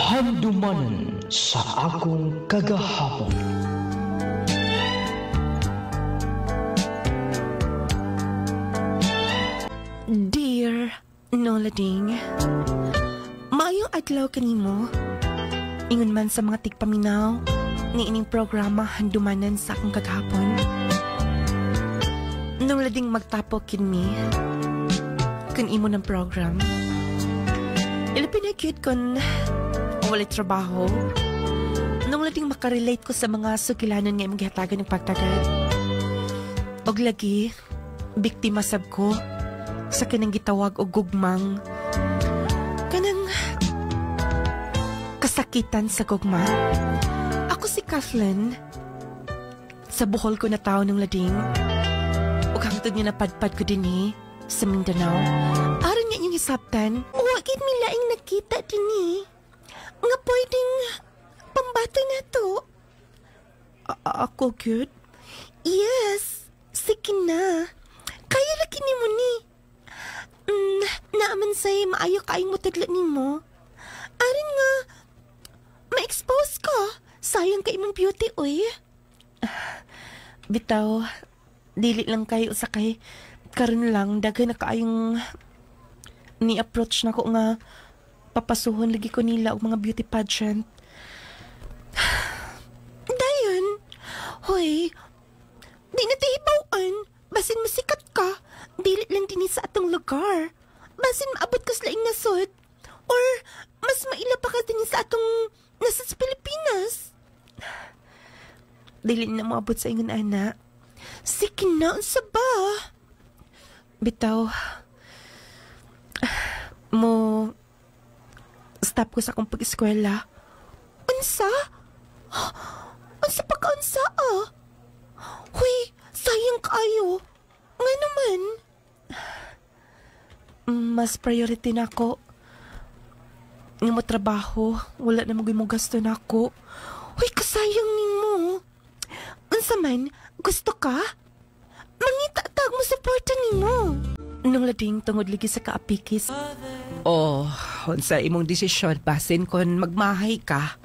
Handumanan sa akong kagahapon. Dear Nolading, maayong adlaw kanimo. Ingon man sa mga tigpaminaw ni ining programa Handumanan sa akong kagahapon. Nolading magtapo kinmi kun imo ng program. Ilapin na cute kun walay trabaho. Nolading makarelate ko sa mga sukilanon nga imong gihatagan ng pagtagad. Og lagi, biktima sab ko sa kanang gitawag og gugmang. Kanang kasakitan sa gugma. Ako si Kathleen. Sa Bohol ko na tao ng lading. Ug hangtod nga napadpad ko dinhi sa Mindanao. Aron nga inyong isabtan, wagit mi laing nakita dinhi. Nga pwedeng pambato na to. Ako good? Yes. Sige na. Kaya laki ni mo ni. Naaman sa'y maayo kaing mo tagla ni mo. Arin nga, ma-expose ka. Sayang ka imong beauty, oy. Bitaw, dili lang kayo sa kay karon lang, daghan na kaayong ni-approach na ko nga papasuhon lagi ko nila og mga beauty pageant. Dayon, hoy, di na tihibawaan. Basin musikat ka, dili lang din sa atong lugar. Basin maabot ka sa laing nasod. Or mas maila pa ka din sa atong nasa sa Pilipinas. Dili na maabot sa ingon, ana. Sige na, unsa ba? Bitaw, mo stop ko sa akong pag-eskwela. Unsa? Unsa pa ka unsa, ah? Huy, sayang kayo. Nga naman. Mas priority na ako. Nga mo trabaho, wala na mo gasto na ako. Huy, kasayang ni mo. Unsa man, gusto ka? Mangita-tag mo supporta ni mo. Nung lading tungod ligi sa kaapikis. Oh, unsa imong desisyon basin kon magmahay ka.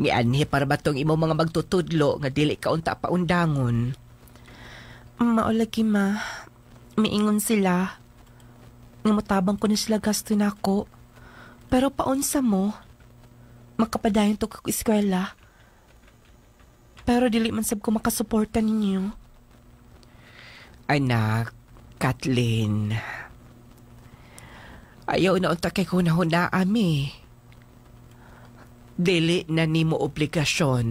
Mianhi para ba tong imong mga magtutudlo nga dili ka unta paundangon. Maulagi ma, miingon sila. Nga matabang ko na sila gasto na ako. Pero paunsa mo, makapadayon to kag eskwela. Pero dili man sab ko makasuporta ninyo. Anak, Kathleen. Ayaw na unta kay kunahuna ami. Dili na nimo obligasyon.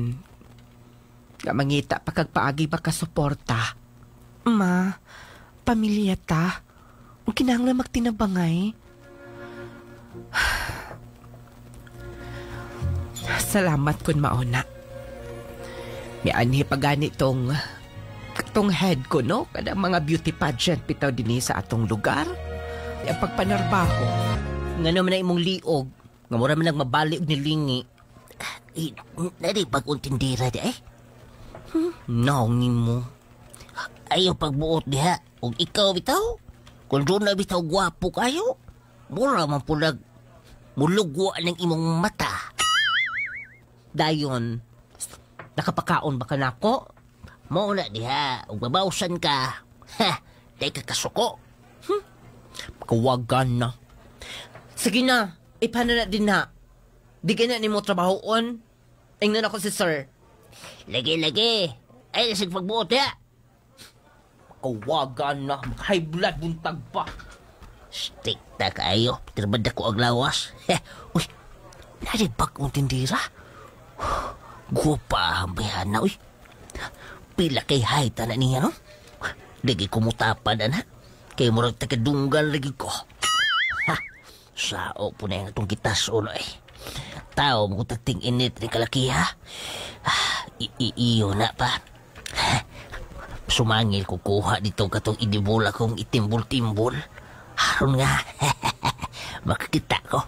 Nga mangita pa kag paagi makasuporta. Ma, pamilya ta. Ang kinahanglan magtinabangay. Salamat kun mauna. May anhi pa gani tong head ko, no? Kada mga beauty pageant bitaw dinhi sa atong lugar. Ang pagpanarbaho. Nga naman na imong liog. Nga mura man nagmabali og nilingi. Nari pag-untindira di eh. Naungin mo. Ayaw pagbuot diha. Kung ikaw bitaw, kung doon na bitaw gwapo kayo, mura man pulag mulugwa ng imong mata. Dayon, nakapakaon ba ka na ako? Mauna diha, ug babawsan ka. Ha, day ka kasuko. Kawagan na. Sige na, ipana na din na. Di ka na ni mo trabahoon. Ingnan ako si sir. Lagi. Ay, nasig pagbuot diha. Kawagan na, high blood buntag pa. Stick na kayo, tirbad ako ang lawas. Uy, naribag mong tindira. Gupa ang bayana, uy. Pila kay haita na niya, no? Lagi kumutapan na. Kaya murag tagadunggal lagi ko. Ha, sao po na yung itong kitas ulo, eh. Tao mo tating init ni kalaki, ha? Iyo na pa. Sumangil ko kuha dito katong idibula kong itimbol-timbol. Haron nga. Makakita ko.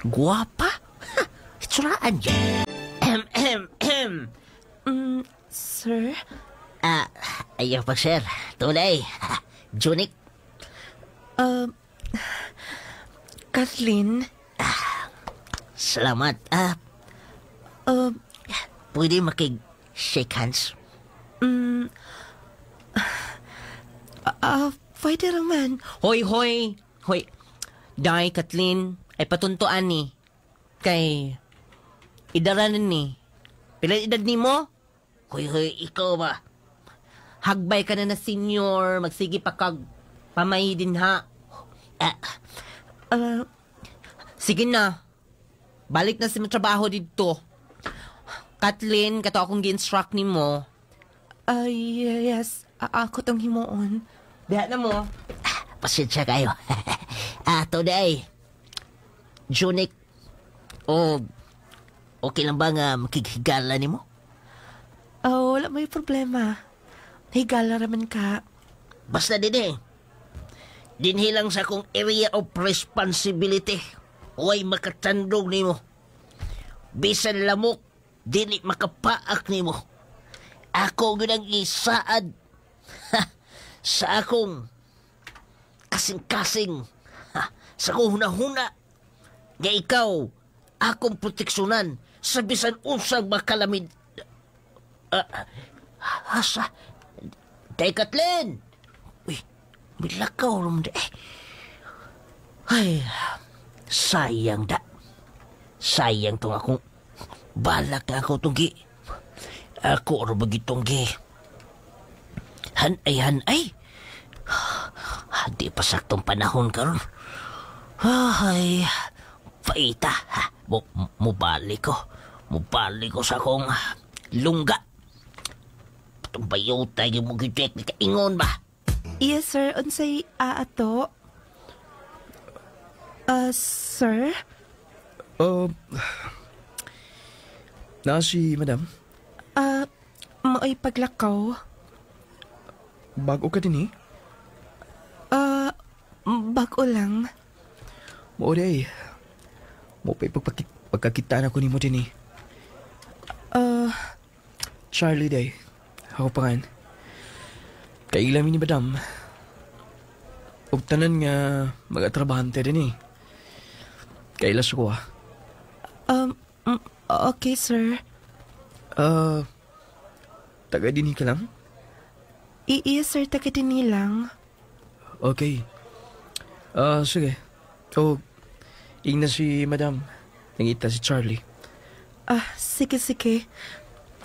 Guwapa. Itsuraan dyan. Sir? Ayaw pa, sir. Tunay. Junik. Kathleen? Salamat. Pwede makig-shake hands. Pwede raman. Hoy. Day, Kathleen, ay patuntuan ni. Kay, idaranan ni. Pila edad ni mo? Hoy, ikaw ba? Hagbay ka na senior, magsige pa kag pamay din ha. Sige na. Balik na sa mga trabaho dito. Kathleen, kato akong gi-instruct ni mo. Yes. Ako tong himuon. Diha na mo. Pasensya kayo. Today, Junik, okay lang ba nga makikigala ni mo? Wala may problema. Higala raman ka. Basta dinhi lang sa akong area of responsibility. Huwag makatandog ni mo. Bisan lamok, dili makapaak ni mo. Ako ginang isaad sa akong kasing-kasing, sa akong huna-huna, nga ikaw, akong proteksyonan sa bisan usang makalamid. Day, Kathleen! Uy, milakaw naman Ay, sayang da. Sayang tong akong balak na ako tunggi. Ako ro bagitonggi. Hanay. Di pa saktong panahon karon. Ay, paita. Mubalik ko sa akong lungga. Itong bayota yung mga ni kaingon ba? Yes, sir. Unsay ato? Sir? Si madam. Maoy paglakaw. Bago ka din Bago lang. Mo day. Mo pa pagkakita na ko ni mo din Charlie day. Ako pangan. Kailami ni madam. Ug tanan nga magatrabahante din Kailas ko Okay, sir. Taga din ka lang? Yes, sir. Taga din lang. Okay. Sige. Ingna si madam. Nangita si Charlie. Sige.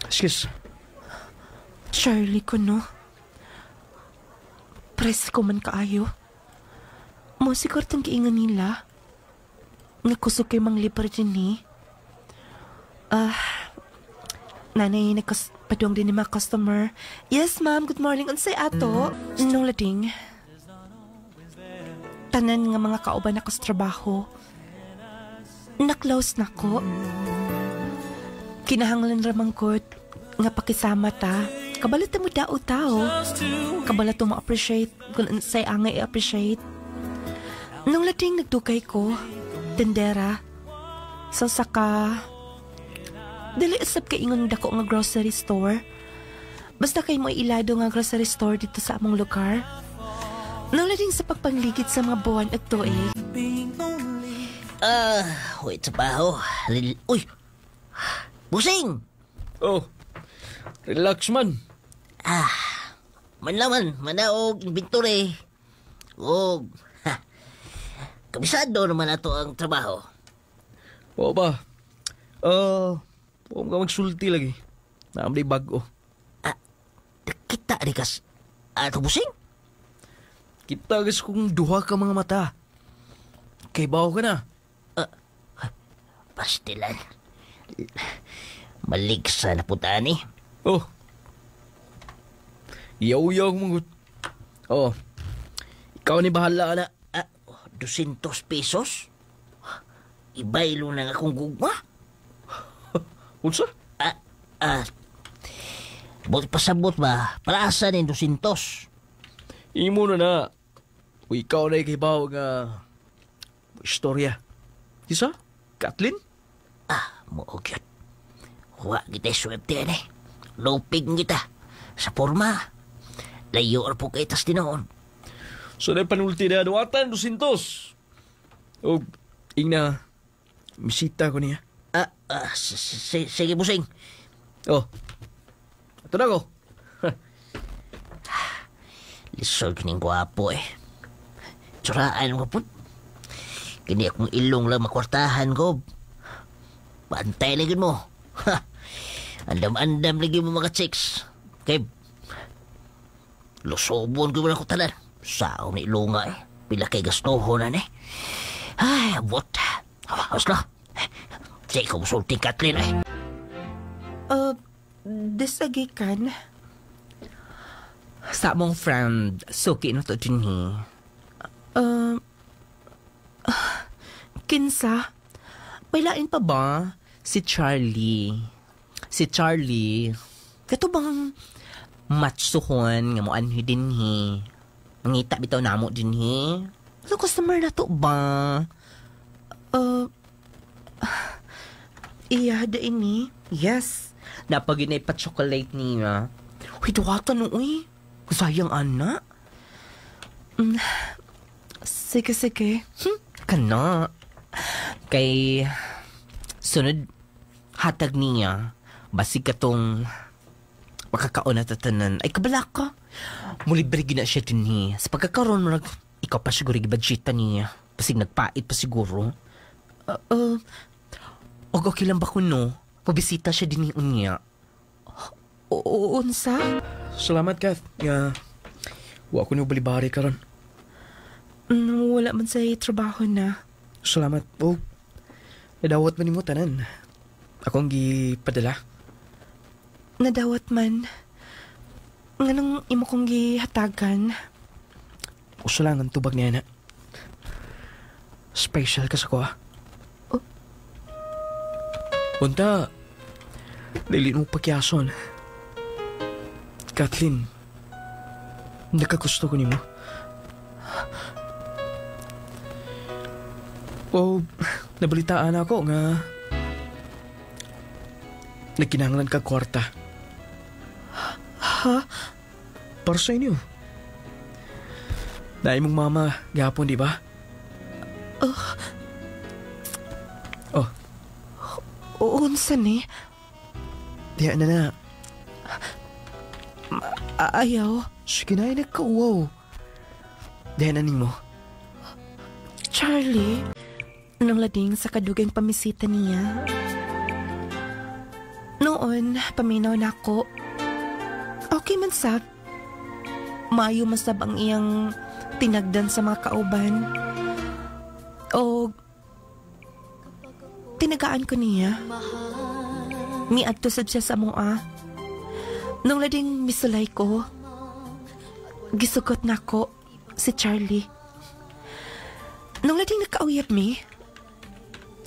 Excuse. Charlie ko, no? Press ko man kaayo. Mo siguro tong giingan nila. Nga kusog kay mang libar din nanay, padung din ni mga customer. Yes, ma'am. Good morning. Unsay ato? Nung lading. Tanan nga mga kauban ako sa trabaho. Na-close na ko. Kinahanglan ramang kot nga pakisama ta. Kabalat mo dao tao. Kabalat mo appreciate kung unsay angay i-appreciate. Nung lading nagdugay ko, tendera, so saka dili usab kay ingon dako nga grocery store. Basta kay mo ilado nga grocery store dito sa among lugar. Nalading sa pagpangligid sa mga buwan at tuig. Wait sa baho. Uy! Busing! Relax man. Manlaman, manaog, inventory. Kabisado naman ato ang trabaho. Oo ba? Huwag ka magsulti lagi. Naamday bago. Kita di kas ato busing? Kita gas kung duha ka mga mata. Kay bawo ka na. Pastilan. Maligsa na putaan Yaw-yaw mga. Ikaw ni bahala ka na. 200 pesos? Ibaylo na akong gugma? Unsa? Buti pasabot ba? Para asa ni 200? Imo na. Ikaw na ikibaw nga istorya. Isa? Kathleen? Muugyot. Huwag kita swerte Lupig kita. Sa forma. Layo po kay tas tinoon. So na panulti na duwatan 200. Ingna, misita ko niya. Sige, busing. Oh. Ito na ko. Lisod kining gwapo eh. Tsuraan mo po. Kini akong ilong lang makwartahan ko. Bantay lagi mo. Ha! Andam-andam lagi mo mga chicks. Kay lusobon ko mo na ko talan. Sao ni ilunga eh. Pila kay gastohon na eh. Ay, abot. Asla. Sige ko musulti Kathleen eh. Desagikan. Sa mong friend, suki na to din Kinsa? May lain pa ba? Si Charlie. Si Charlie. Kato bang matsuhon nga mo anhi din Mangita bitaw namo din Ano customer na to ba? Iya, da ini. Yes. Napaginay pa chocolate niya. Uy, duwata no, uy. Sayang, anak. Sige. Kana. Kay sunod hatag niya basig katong makakaon na tatanan ay kabala ka mulibre gina siya din sa pagkakaroon mo ikaw pa siguro gibadjeta niya basig nagpait pa siguro og okay lang ba kuno pabisita siya din niya Unsa? Salamat, Kath. Nga, wa ko niyo balibari karon. Wala man sa trabaho na. Salamat. Oh, nadawat man nimo tanan. Akong gipadala. Nadawat man. Nganong imo kong gihatagan? Uso lang ang tubag niya na. Special ka sa ko, ah. Oh. Unta, dili mo pakyason. Kathleen, nakagusto ko nimo. O, nabalitaan ako nga nagkinahanglan ka kwarta. Ha? Para sa inyo. Dahil mong mama gapon, di ba? Unsa ni? Diyan na. Ayaw. Sige na, nagkauwaw. Diyan na nimo. Charlie, nang lading sa kadugang pamisita niya. Noon, paminaw na ako. Okay man sab. Maayo masab ang iyang tinagdan sa mga kauban. O tinagaan ko niya. Miadto sab siya sa mua. Nung lading misulay ko, gisugot na ko si Charlie. Nung lading nakauyab mi,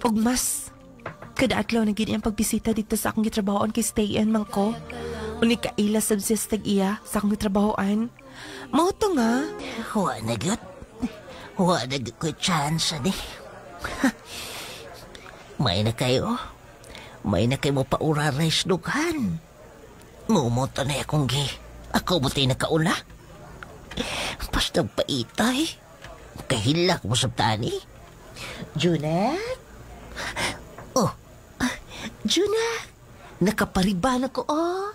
og mas kadaadlaw na gini ang pagbisita dito sa akong gitrabahoan kay stay-in man ko. Uni kaila sab siya sa tag-iya sa akong gitrabahoan. Mao to nga. Wa na ko chance ni. May na kayo mo paurarais dughan. Mumoto na akong ako buti na kauna. Basta paitay. Kahilak mo sa tani. Junat? Oh, Junat. Nakapariban ako, oh.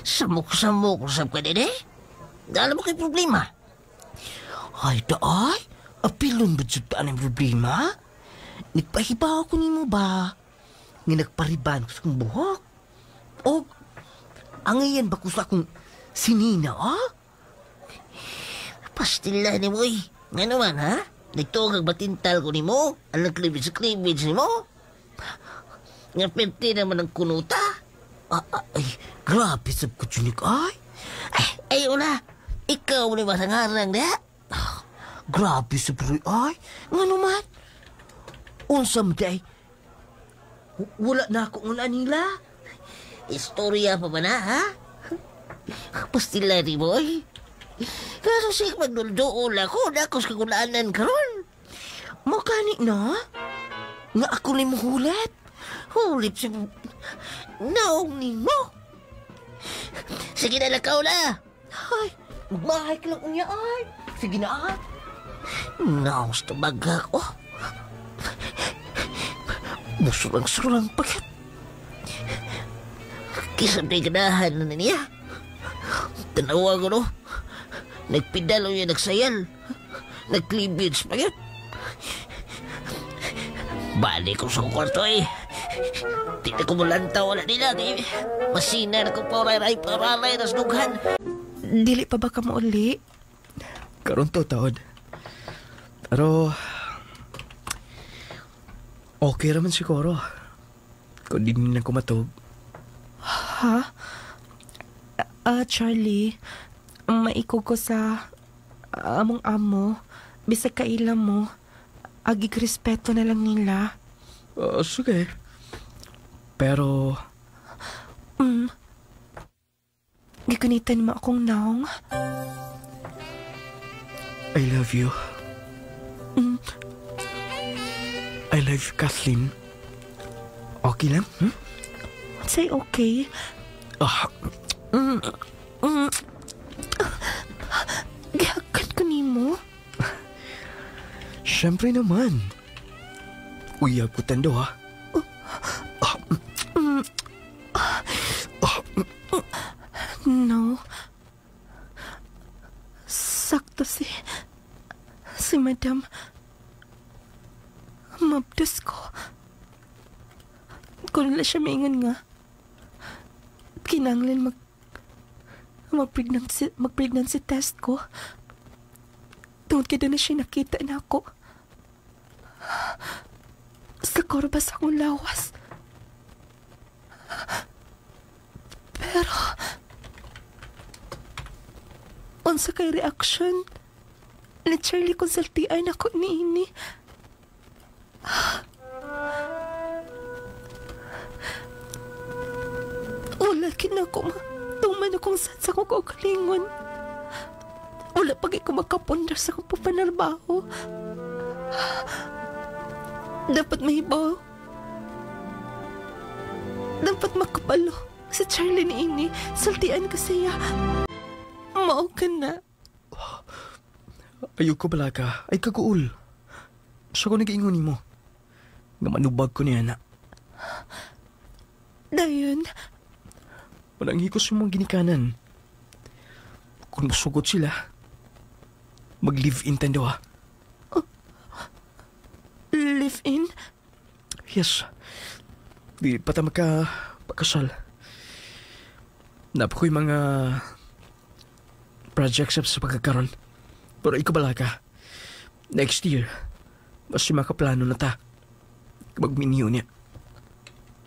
Samok-samok usap ka din eh. Alam mo kay problema. Ay, daay. Apilon ba dyan taan ang problema? Nagpahibaw ko ni mo ba? Nga nagpariban ko sa kong buhok. O, ang iyan ba ko sa akong sinina, ah? Pastila ni mo, eh. Nga naman, ha? Nagtugag batintal ko ni mo? Ang nag-cleavage ni mo? Nga perte naman ang kunuta? Ay, grabe sab ko dyan, ay, una. Ikaw ni ba sa ngarang na? Grabe sab ko, ay. Nga naman? Unsa mo day? Wala na ako nga nila. Istorya pa ba na, ha? Pastila ni mo, eh. Kaso siya magduldool ako, nakos kagulaanan karon. Makanik na? Nga ako ni mo hulat. Hulip siya. Naong ni mo. Sige na lakaw na. Ay, magmahay ka lang niya, ay. Sige na, Naos tabaga ko. Musurang-surang paket. Kisam na ganahan na niya. Tanawa ko no. Nagpidalo niya nagsayal. Nag-cleavage pa yun. Balik ko sa kwarto eh. Di na ko mulantaw wala nila. Masina na ko pararay nas dughan. Dili pa ba ka mo uli? Karon to, taod. Pero, okay raman siguro. Kung di na ko matog. Ha? Charlie, maiko ko sa among amo. Bisag kaila mo, agig respeto na lang nila. Sige. Pero, gikunitan mo akong naong. I love you. I love you, Kathleen. Okay lang? Say okay. Gihakan ko nimo. Siyempre naman. Uyag ko tando, ha? No. Sakto si Madam. Mabdas ko. Kung wala siya maingan nga, kinanglan mag-pregnancy test ko. Tungod kada na siya nakita na ako. Sa korbas akong lawas. Pero, unsa kay reaction ni Charlie kung saltian ako niini. Wala kinako tuman akong sa kong kaugalingon. Wala pag ako makapundar sa kong papanarbaho. Dapat mahibaw. Dapat makapalo si Charlie ni ini. Saltian ka siya. Mao ka na. Ayoko bala ka. Ay kaguol. Siya ko nag-iingon mo. Nga manubag ko niya na. Dayon. Walang hikos yung mga ginikanan. Kung masugot sila, mag-live-in tando, ha? Live-in? Yes. Di pa ta magkasal. Napa ko yung mga projects sa pagkakaroon. Pero ikaw bala ka. Next year, mas makaplano na ta. Magminiyo niya.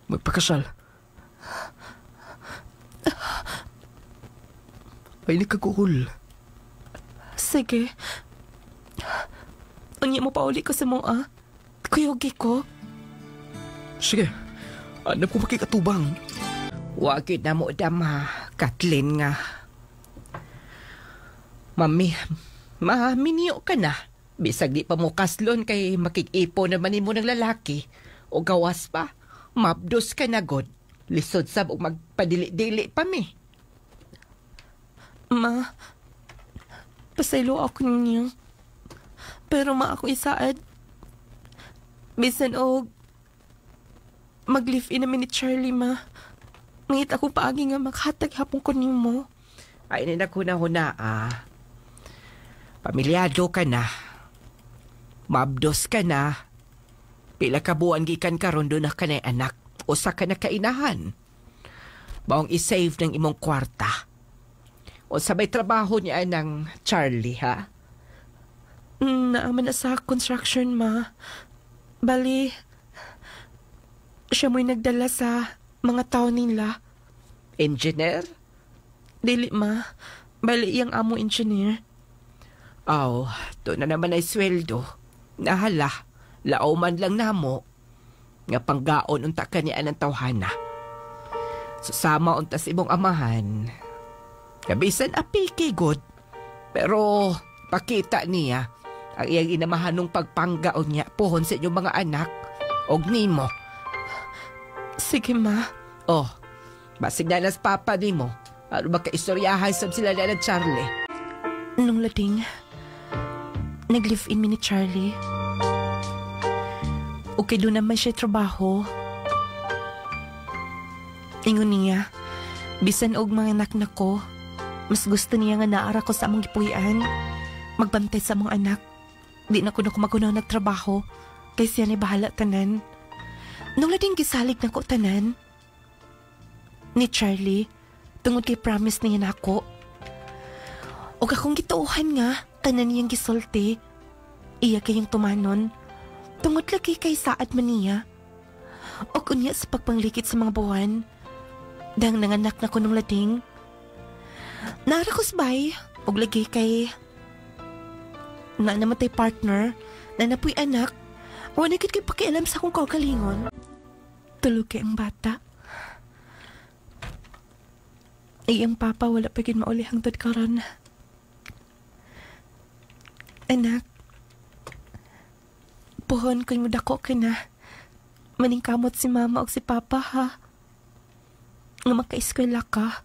Magpakasal. Ay, nagkaguhol. Sige. Unya mo pa uli ko sa mga. Kuyogi ko. Sige. Anap ko makikatubang. Wagid na mo dama, Kathleen nga. Mami, maminiyo ka na. Bisag di pa mo kaslon kay makikipo naman mo ng lalaki. O gawas pa, mabdos ka na god. Lisod sab o magpadili-dili pa mi. Ma, pasaylo ako ninyo. Pero ma ako isaad. Bisan og mag-live-in namin ni Charlie, ma. Ngit ako paagi nga makhatag hapon ko nimo. Ay, ninaguna-huna Pamilyado ka na. Mabdos ka na. Pila ka buwan gikan karon do na kanay anak. Usa ka na kainahan. Baong isave ng imong kwarta. O sabay trabaho niya ng Charlie, ha? Naaman na sa construction, ma. Bali, siya mo'y nagdala sa mga tao nila. Engineer? Dili, ma. Bali, iyang amo engineer. Oh, to na naman ay sweldo. Nahala, lao man lang namo. Nga panggaon unta kaniya ng tawhana. Susama unta sa imong amahan. Kabisan apiki god. Pero pakita niya ang iyang inamahanong pagpanggaon niya pohon sa inyong mga anak. Og nimo. Sige, ma. Oh, basig na nas papa nimo. Ano makaistoryahan sab sila na Charlie? Nung lading, nag-live-in mi ni Charlie. Okay, doon naman siya trabaho. Ingon niya, bisan og mga anak na ko, mas gusto niya nga naara ko sa among gipuy-an. Magbantay sa among anak. Di na ko magunaw nagtrabaho, kay siya ni bahala tanan. Nung lading gisalig na ko tanan, ni Charlie, tungod kay promise niya na ako. O akong gituuhan nga, tanan niyang gisulti. Iya kayong tumanon, tungod lagi kay saad man niya. O kunya sa pagpanglikit sa mga buwan, dang nanganak na ko nung lading. Narakos bay, og lagi kay na namatay partner, na napuy anak, wala kay pakialam sa akong kaugalingon. Tulog kay ang bata. Iyang papa wala pa gid mauli hangtod karon. Anak, puhon ko'y mudako ka na. Maningkamot si mama o si papa ha. Nga maka-eskwela ka.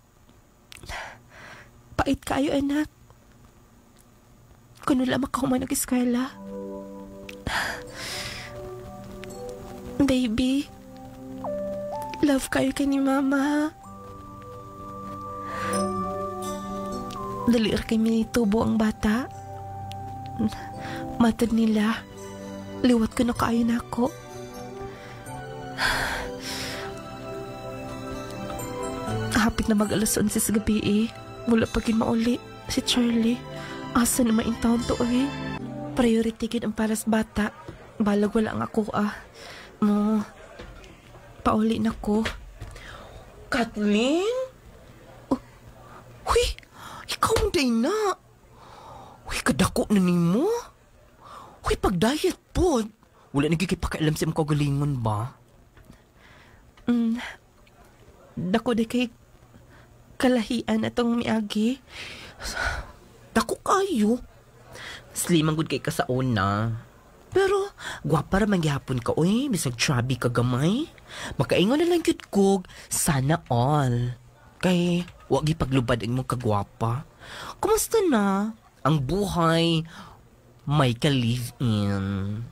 Pait kayo anak. Kung wala makahuman nag-eskwela. Baby, love kayo kay ni mama. Dali ra kay minitubo ang bata. Matad nila. Liwat ko na kaayo na ako. Hapit na mag-alas 11 sa gabi eh. Wala pa kin mauli si Charlie. Asa na maing taon to eh. Priority gid ang para sa bata. Balag wala ang ako Mo, pauli na ko. Kathleen? Oh, huy, ikaw day na. Uy, kadako na nimo. Uy, pag-diet po. Wala nagkikipakailam sa mga kagalingon ba? Dako de kay kalahian atong miagi. Dako kayo. Slim ang good kay ka sa una. Pero, gwapa ra mangyapon ka, uy. Bisag chubby ka gamay. Makaingon na lang yun kog, sana all. Kay, wagi paglubad ang mong kagwapa. Kumusta na? Ang buhay, may ka-live-in.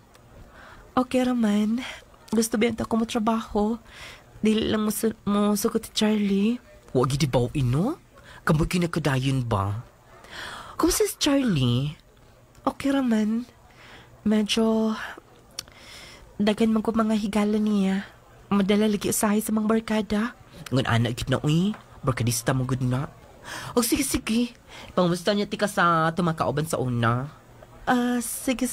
Okay raman. Gusto ba ko mo trabaho? Dili lang mo sugot si Charlie. Wagi di ba ino? Kamoy kinakadayon ba? Kumusta si Charlie? Okay raman. Medyo dagan man ko mga higala niya. Madala lagi usahay sa mga barkada. Ngun anak gid na uy, barkadista mo gud na. O sige. Pangusta niya tika sa tumakauban sa una. Sige.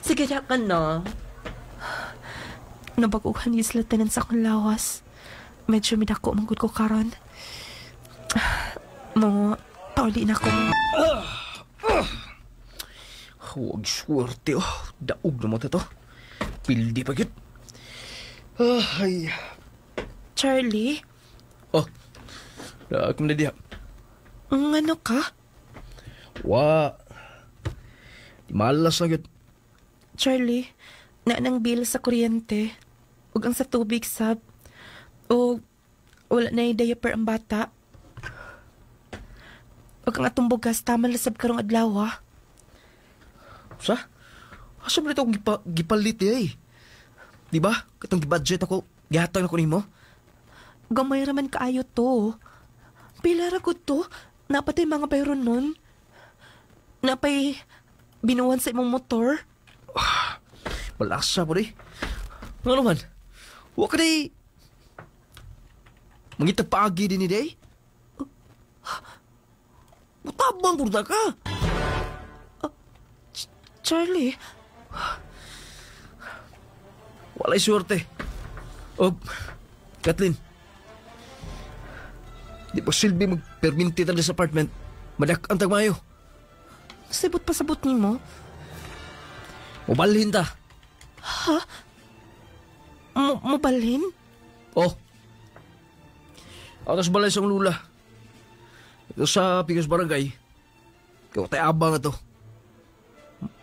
Sige ya ka na. Nabaguhan isla tanan sa akong lawas. Medyo midako manggod ko karon. Mo, pauli na ko. Huwag swerte daog na mo to. Pildi pa gid. Ay. Charlie? Ako na diha. Ano ka? Di malas na gid. Charlie, nang bill sa kuryente. Ug ang sa tubig sab. O wala na diaper ang bata. Ug ang atong bugas tama lasab karong adlaw. Sa? Asa mo itong gipalit eh? Di ba? Katong budget ako, gihatag na ko nimo. Gamay raman kaayo to. Pila ra gud to? Napatay mga bayron nun. Napay binuwan sa imong motor. Malasa po rin. Ano naman? Huwag ka rin. Mangitag paagi din ni day. Matabang kurta ka. Charlie? Walay suwerte. Kathleen. Di pa silbi magperminti tanda sa apartment. Madak ang tagmayo. Sibot pa sabot ni mo? Mubalhin ta. Ha? Mubalhin? Atas balay sa lula. Ito sa Pigas Barangay. Kaya tayo abang na to.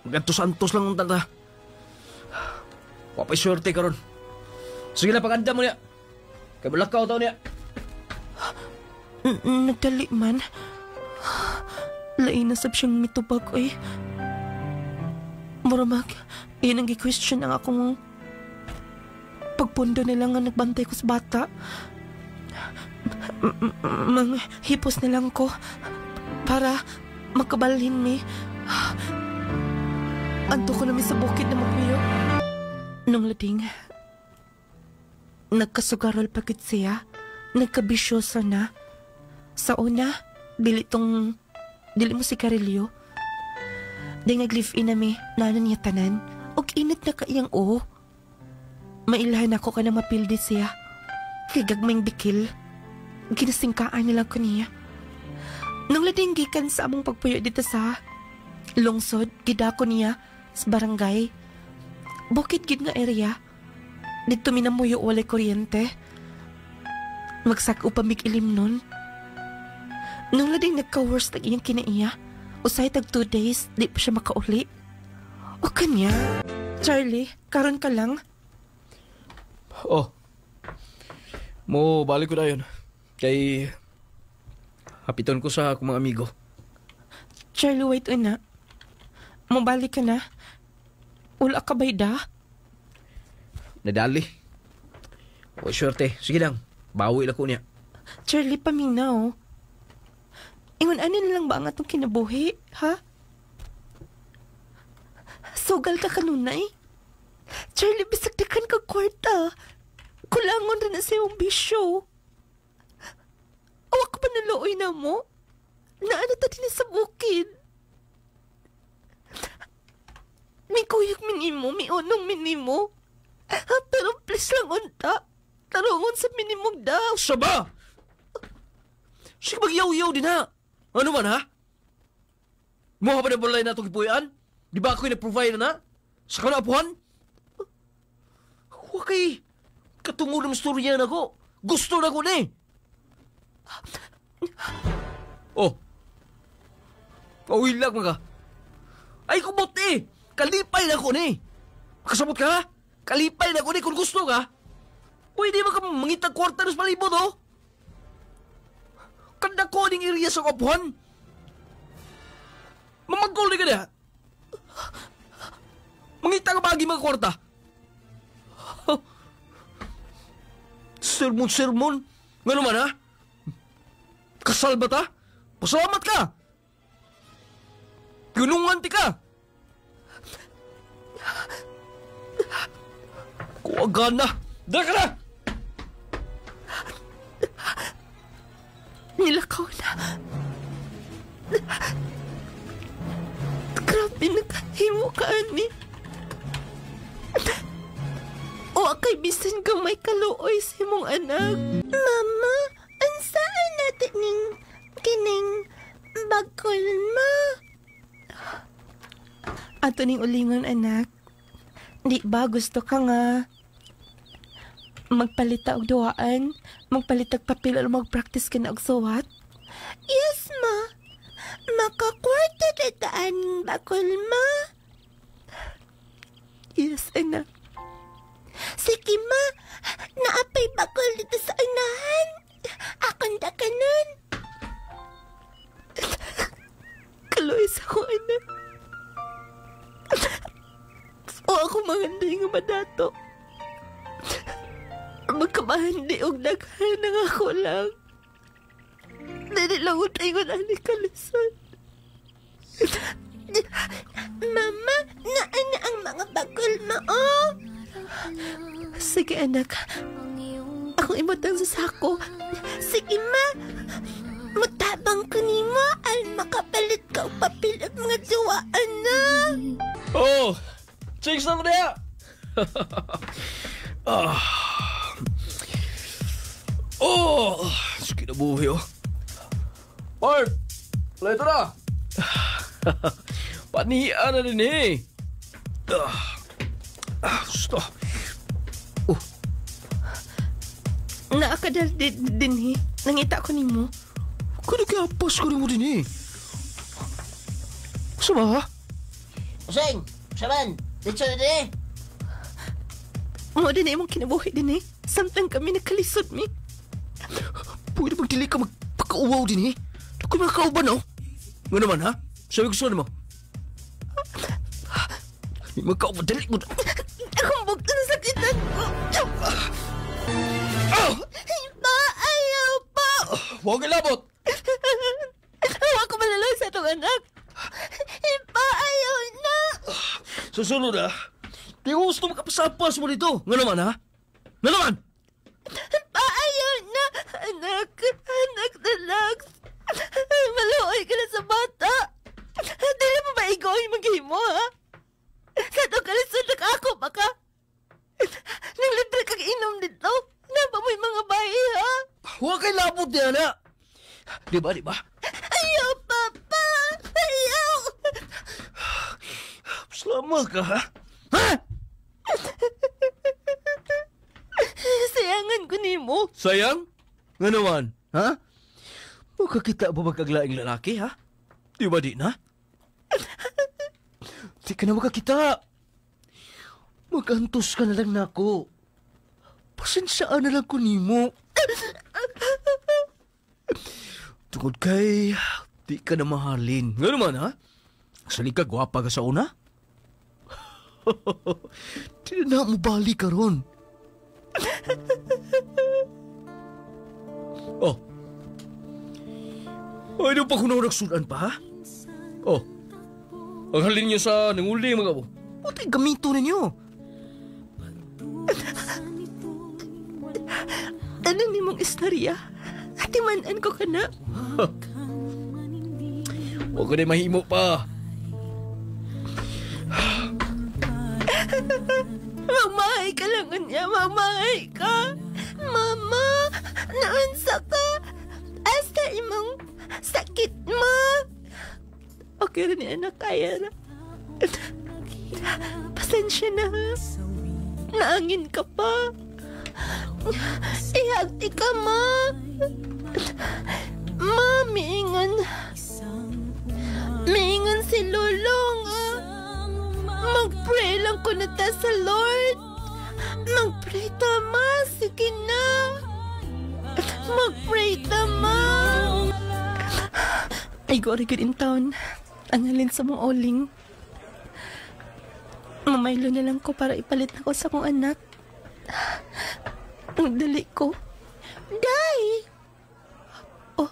Gantos-antos lang ang tanda. Wapay swerte ka ron. Sige na, paganda mo niya. Kaya malakaw tao niya. Nagdali man. Lain na sab siyang mitubag eh. Muramag, iyan ang gi-question ang akong pundo na lang ang nagbantay ko sa bata. Mga hipos na lang ko para makabalhin mi. Anto ko na mi sa bukid na magpuyo. Nung lading, nagkasugarol pagit siya. Nagkabisyoso na. Sa una, dili mo si Carillo. Di nag-live-in na mi, nanan niya tanan. Og init na kaiyang Mailahan ako ka na mapildi siya. Kay gagmayng bikil. Ginasingkaan nila ko niya. Nung lading gikan sa among pagpuyo dito sa lungsod, gidako niya sa barangay. Bukid gid nga area. Dito minamuyo walay kuryente. Magsak upamig ilim nun. Nung lading nagka-worst ang iyang kinaiya, usay tag 2 days, di pa siya makauli. O kanya, Charlie, karon ka lang. Oh, mo balik ko na yun. Kay hapiton ko sa akong mga amigo. Charlie, wait na. Mabalik ka na. Wala ka ba'y da? Nadali. O, swerte. Sige lang. Bawi lang ko niya. Charlie, paminaw. Ingon, ano na lang ba ang atong kinabuhi, ha? Sugal ka kanunay? Charlie, bisagdakan ka kwarta. Kulangon rin na sa iyong bisyo. Awak ka pa naluoy na mo? Naano ta din sa bukid? May kuyog minimo, may unong minimo. Pero please lang unta. Tarungon sa minimum daw. Saba! Sige magyaw-yaw din ha. Ano man ha? Muha pa na balay na itong ipuyan? Di ba ako'y nag-provide na? Sa kanapuhan? Wakay, katungod ng storya na ko. Gusto na ko na eh. Oh. Pawilag mga. Ay kumot eh. Kalipay na ko na eh. Kasabot ka ha? Kalipay na ko na kung gusto ka. Pwede ba ka mangitag kwarta ng palibot, oh? Kanda ko ning area sa kapuhan. Mamagkol ka na. Mangitag bagi mga kwarta. Sermon. Nga naman, ha? Kasal ba ta? Pasalamat ka. Gunungan ti ka. Kuwagan na. Daka na! Nilakaw na. Grabe, nakahimo ka, ani. O akay bisan ka may kaluoy sa imong anak. Mama, ansaan natin ning kining bagkol ma? Ato ning ulingon, anak. Di ba gusto ka nga magpalita og duwaan, magpalita og papel o magpractice ka na og suwat? Yes, ma. Makakwarta na daan bakol, ma. Yes, anak. Sige, ma. Naapay bakol dito sa unahan. Akong dakanan. Kaloy sa ko, anak. O ako mahanday nga madato. Magkamahandi og daghan ng ako lang. Dali lang utay ko na ni kalisod. Mama, naana ang mga bagol mo, oh. Sige, anak. Akong imutang sa sako. Sige, ma. Mutabang ko ni mo ay makapalit ka o papel at mga duwaan na. Oh! Chicks na mo niya! Oh! Sige na buhay, oh. Mark! Wala ito na! Panihaan na din, eh. Gusto. Naakadal din, eh. Nangita ko ni mo. Kanagapas ko rin mo din, eh. Sama, ha? Useng! Saman! Dito na din, eh. Mo din eh mong kinabuhi din, eh. Samtang kami nakalisod, mi. Pwede magdili ka magpakauwaw din, eh. Kung mga kauban, oh. Nga naman, ha? Sabi gusto mo. Magkauban, dali mo. Akong bugto na sakitan. Huwag ilabot! Huwag ko malalaw sa itong anak. Ipa, ayaw na. Susunod ha. Di ko gusto makapasapas mo dito. Nga naman ha? Nga naman! Ipa, ayaw na. Anak, anak. Maluoy ka na sa bata. Dili mo ba ikaw yung maghimo, ha? Sa itong kalisod na ako, baka. Nang libre kang inom dito. Napa mo yung mga bayi, ha? Huwag kay labot niya na. Di ba? Ayaw, Papa. Ayaw. Salamat ka ha? Ha? Sayangan ko ni mo. Sayang? Nga naman, ha? Makakita ba magkaglaing lalaki, ha? Di ba di na? Di ka na makakita. Magantos ka na lang na ako. Pasensyaan na lang ko nimo. Tungod kay, di ka na mahalin. Nga naman, ha? Sali ka, gwapa ka sa una? Di na mo balik ka ron. Oh. Ay, di pa ko na nagsudan pa, ha? Oh. Ang halin niyo sa nanguli, mga po. Buti gamito ninyo. Ano ni mong istorya? Atimanan ko ka na. Huwag ko na mahimo pa. Mamahay ka lang niya, mamahay ka. Mama, naunsa ka. Asa imong sakit mo. Okay rin yan, kaya na. Pasensya na, ha? Naangin ka pa. Ihagti ka, ma. Ma, miingan si Lulong. Mag-pray lang ko na ta sa Lord. Mag-pray ta, ma. Sige na. Mag-pray ta, ma. Ay, gori good in town. Ang halin sa mong oling. Mamaylo na lang ko para ipalit ako sa kong anak. Ang dali ko. Day! Oh,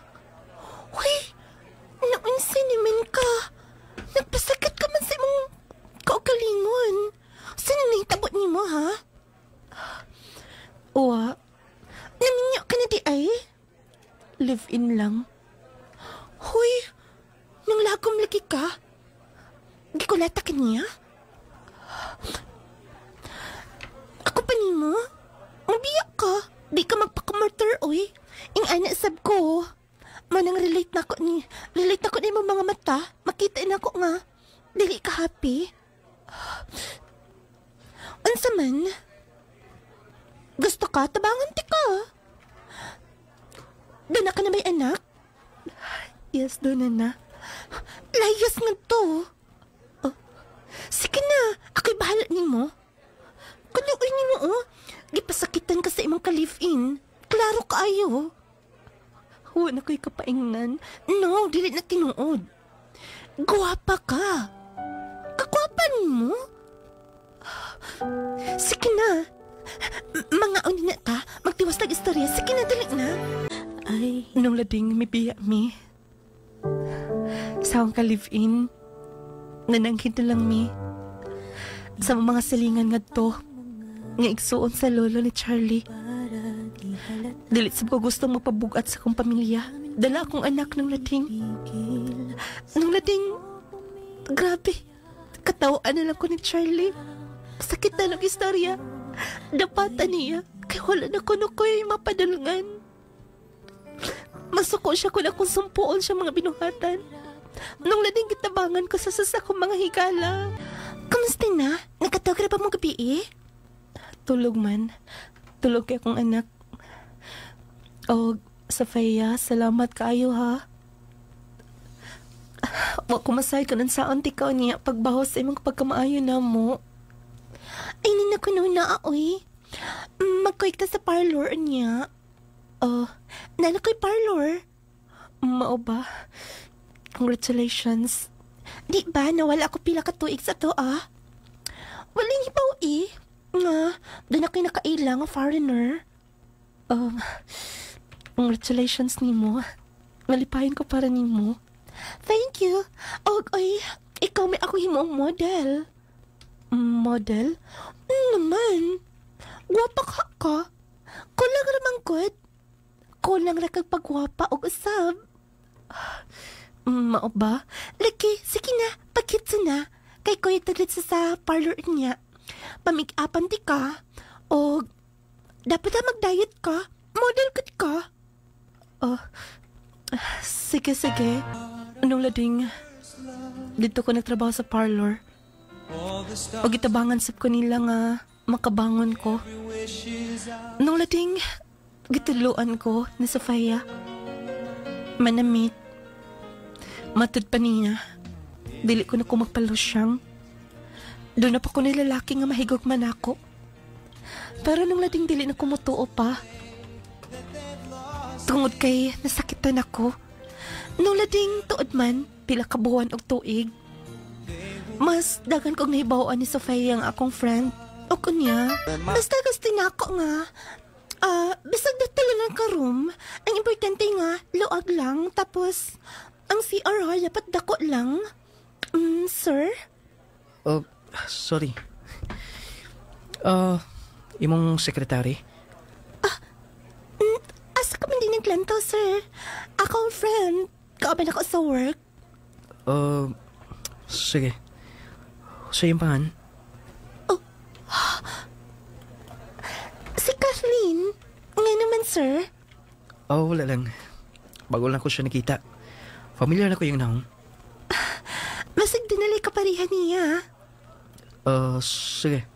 huy! Naunsa naman ka. Nagpasakit ka man sa imong kaugalingon. Saan na itabot ni mo, ha? Uwa, naminyo ka na di ay? Live-in lang. Huy! Nang lagom lagi ka? Di ko lata ka niya? Ako pa ni mo? Mabiyak ka. Di ka magpakamurder, oy. Ing anak sab ko. Manang relate na ko ni mo mga mata. Makita na ko nga. Dili ka happy. Unsa man? Gusto ka? Tabangan ti ka. Doon na ka na may anak? Yes, doon na. Layas nga to. Oh. Sige na. Ako'y bahala ni mo. Kaluoy ni mo, oh. Gipasakitan ka sa imong ka-live-in. Klaro ka ayo. Huwag na ko'y kapaingnan. No, dili na tinuod. Guwapa ka. Kagwapa ni mo. Sige na. Mga unin na ta. Magtiwas ng istorya. Sige na, dali na. Ay, nung lading mibiya mi. Sa akong ka-live-in. Nanangkin na lang mi. Sa mga silingan nga to. Nga igsuon sa lolo ni Charlie. Dilit sa ko gusto mapabugat sa kong pamilya. Dala akong anak ng lading. Nung lading, grabe. Katawaan na lang ko ni Charlie. Sakit na ng istorya. Dapatan niya. Kaya wala na ko yung mapadalungan. Masuko siya kung akong sumpuon siya mga binuhatan. Nung lading kitabangan ko sa sasakong mga higala. Kamusta na? Nagkatagra pa mo gabi eh? Tulog man. Tulog kay akong anak. O, Safaya, salamat kaayo ha. Wa kumasay ka ng saon tikaw niya pagbaho sa imong pagkamaayo na mo. Ay, ninakunaw na aoy. Magkuik ta sa parlor niya. Nanakoy parlor. Mao ba? Congratulations. Di ba, nawala ako pila ka tuig sa to, ah? Walang hibaw eh. Nga, doon ako'y nakailang, foreigner. Congratulations nimo. Malipayon ko para nimo. Thank you. Oy, ikaw may ako himong model. Model? Naman. Gwapa ka. Kulang ramang good. Kulang ra kag pagwapa og usab. Mao ba? Lagi, sige na, pakitsa na. Kay kuya taglit sa parlor niya. Pamig-apan di ka. O, dapat na mag-diet ka. Model good ka. Sige. Anong lading? Dito ko nagtrabaho sa parlor. O gitabangan sab ko nila nga makabangon ko. Anong lading? Gituluan ko ni Sofia. Manamit. Matod pa niya. Dili ko na ko magpalusyang. Doon na pa ko nilalaki nga mahigog man ako. Pero nung lading dili na kumutuo pa. Tungod kay nasakitan ako. Nung lading tuod man, pila kabuwan og tuig. Mas dagan kong nahibawaan ni Sofia ang akong friend. O kunya, mas dagas din ako nga. Bisag datalo ng ka-room. Ang importante nga, luag lang. Tapos, ang CR dapat dako lang. Sir? Sorry. Imong sekretary? Asa ka man din naglantaw, sir? Ako ang friend. Kaaban ako sa work. Sige. Sa iyong pangan? Si Kathleen. Ngayon naman, sir. Wala lang. Bago lang ko siya nakita. Familiar na ko yung naong. Masig dinali ka parihan niya. Sige.